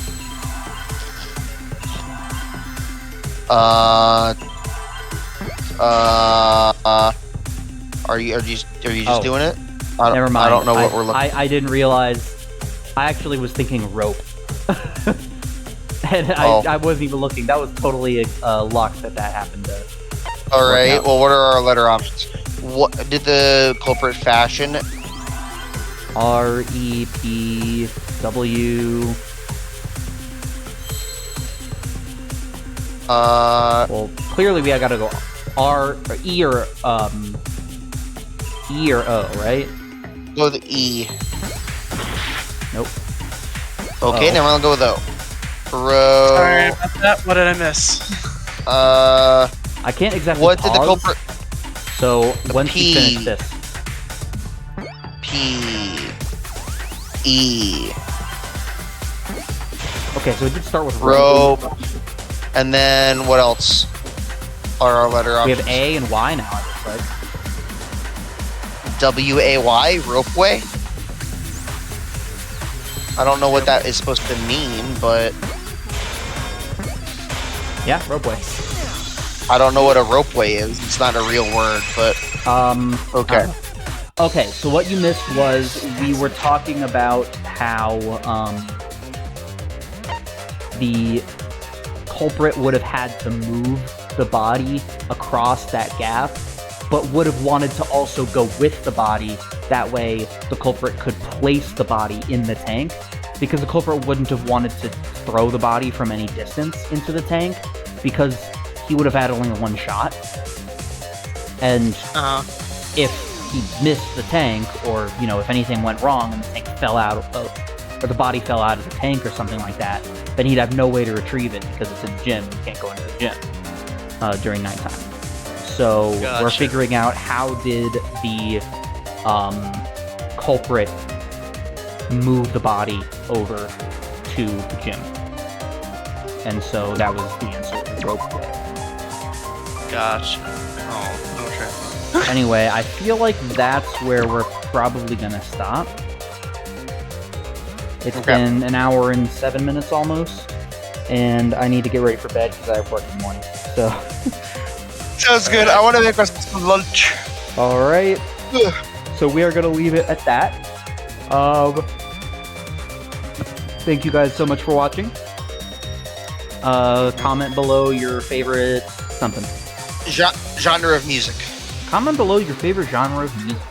Speaker 2: Are you just
Speaker 1: Oh.
Speaker 2: doing it?
Speaker 1: Never mind.
Speaker 2: I don't know what we're looking.
Speaker 1: I didn't realize. I actually was thinking rope. And I wasn't even looking. That was totally luck that happened to.
Speaker 2: All
Speaker 1: work
Speaker 2: right.
Speaker 1: out.
Speaker 2: Well, what are our letter options? What did the culprit fashion?
Speaker 1: REPW.
Speaker 2: Well,
Speaker 1: clearly we gotta go E or O, right?
Speaker 2: Go with E.
Speaker 1: Nope.
Speaker 2: Okay, now I'll go with O.
Speaker 3: Sorry about that. What did I miss?
Speaker 1: I can't exactly
Speaker 2: What
Speaker 1: pause,
Speaker 2: did the culprit...
Speaker 1: So, once
Speaker 2: P.
Speaker 1: you finish this...
Speaker 2: P. E.
Speaker 1: Okay, so it did start with
Speaker 2: rope. And then what else are our letter options?
Speaker 1: We have A and Y now, it looks like.
Speaker 2: W-A-Y? Ropeway? I don't know what that is supposed to mean, but...
Speaker 1: Yeah, ropeway.
Speaker 2: I don't know what a ropeway is. It's not a real word, but... Okay.
Speaker 1: Okay, so what you missed was we were talking about how the culprit would have had to move the body across that gap, but would have wanted to also go with the body. That way the culprit could place the body in the tank, because the culprit wouldn't have wanted to throw the body from any distance into the tank, because he would have had only one shot. And if he missed the tank, or, you know, if anything went wrong and the tank fell out, or the body fell out of the tank or something like that, then he'd have no way to retrieve it because it's in the gym. You can't go into the gym during nighttime. So we're figuring out how did the culprit move the body over to the gym. And so that was the answer, ropeway.
Speaker 3: Gotcha. Oh, okay.
Speaker 1: Anyway, I feel like that's where we're probably gonna stop. It's been an hour and 7 minutes almost, and I need to get ready for bed because I have work in the morning. So
Speaker 2: sounds good. I want to make us some lunch.
Speaker 1: All right. So we are gonna leave it at that. Thank you guys so much for watching. Comment below your favorite something.
Speaker 2: Genre of music.
Speaker 1: Comment below your favorite genre of music.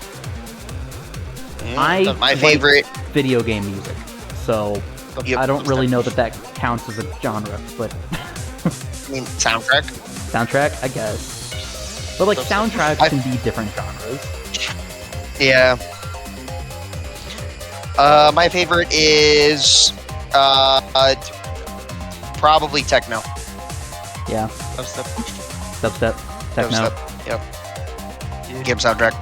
Speaker 2: My favorite
Speaker 1: video game music. So I don't really know that counts as a genre, but
Speaker 2: I mean soundtrack.
Speaker 1: Soundtrack, I guess. But like soundtracks can be different genres.
Speaker 2: Yeah. My favorite is probably techno.
Speaker 1: Yeah. Dubstep. Techno.
Speaker 2: Dubstep. Yep. Game soundtrack.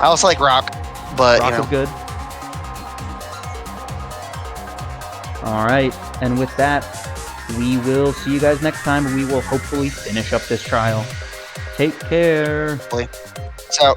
Speaker 2: I also like rock, but
Speaker 1: rock
Speaker 2: you know.
Speaker 1: is good. All right, and with that, we will see you guys next time. We will hopefully finish up this trial. Take care.
Speaker 2: So.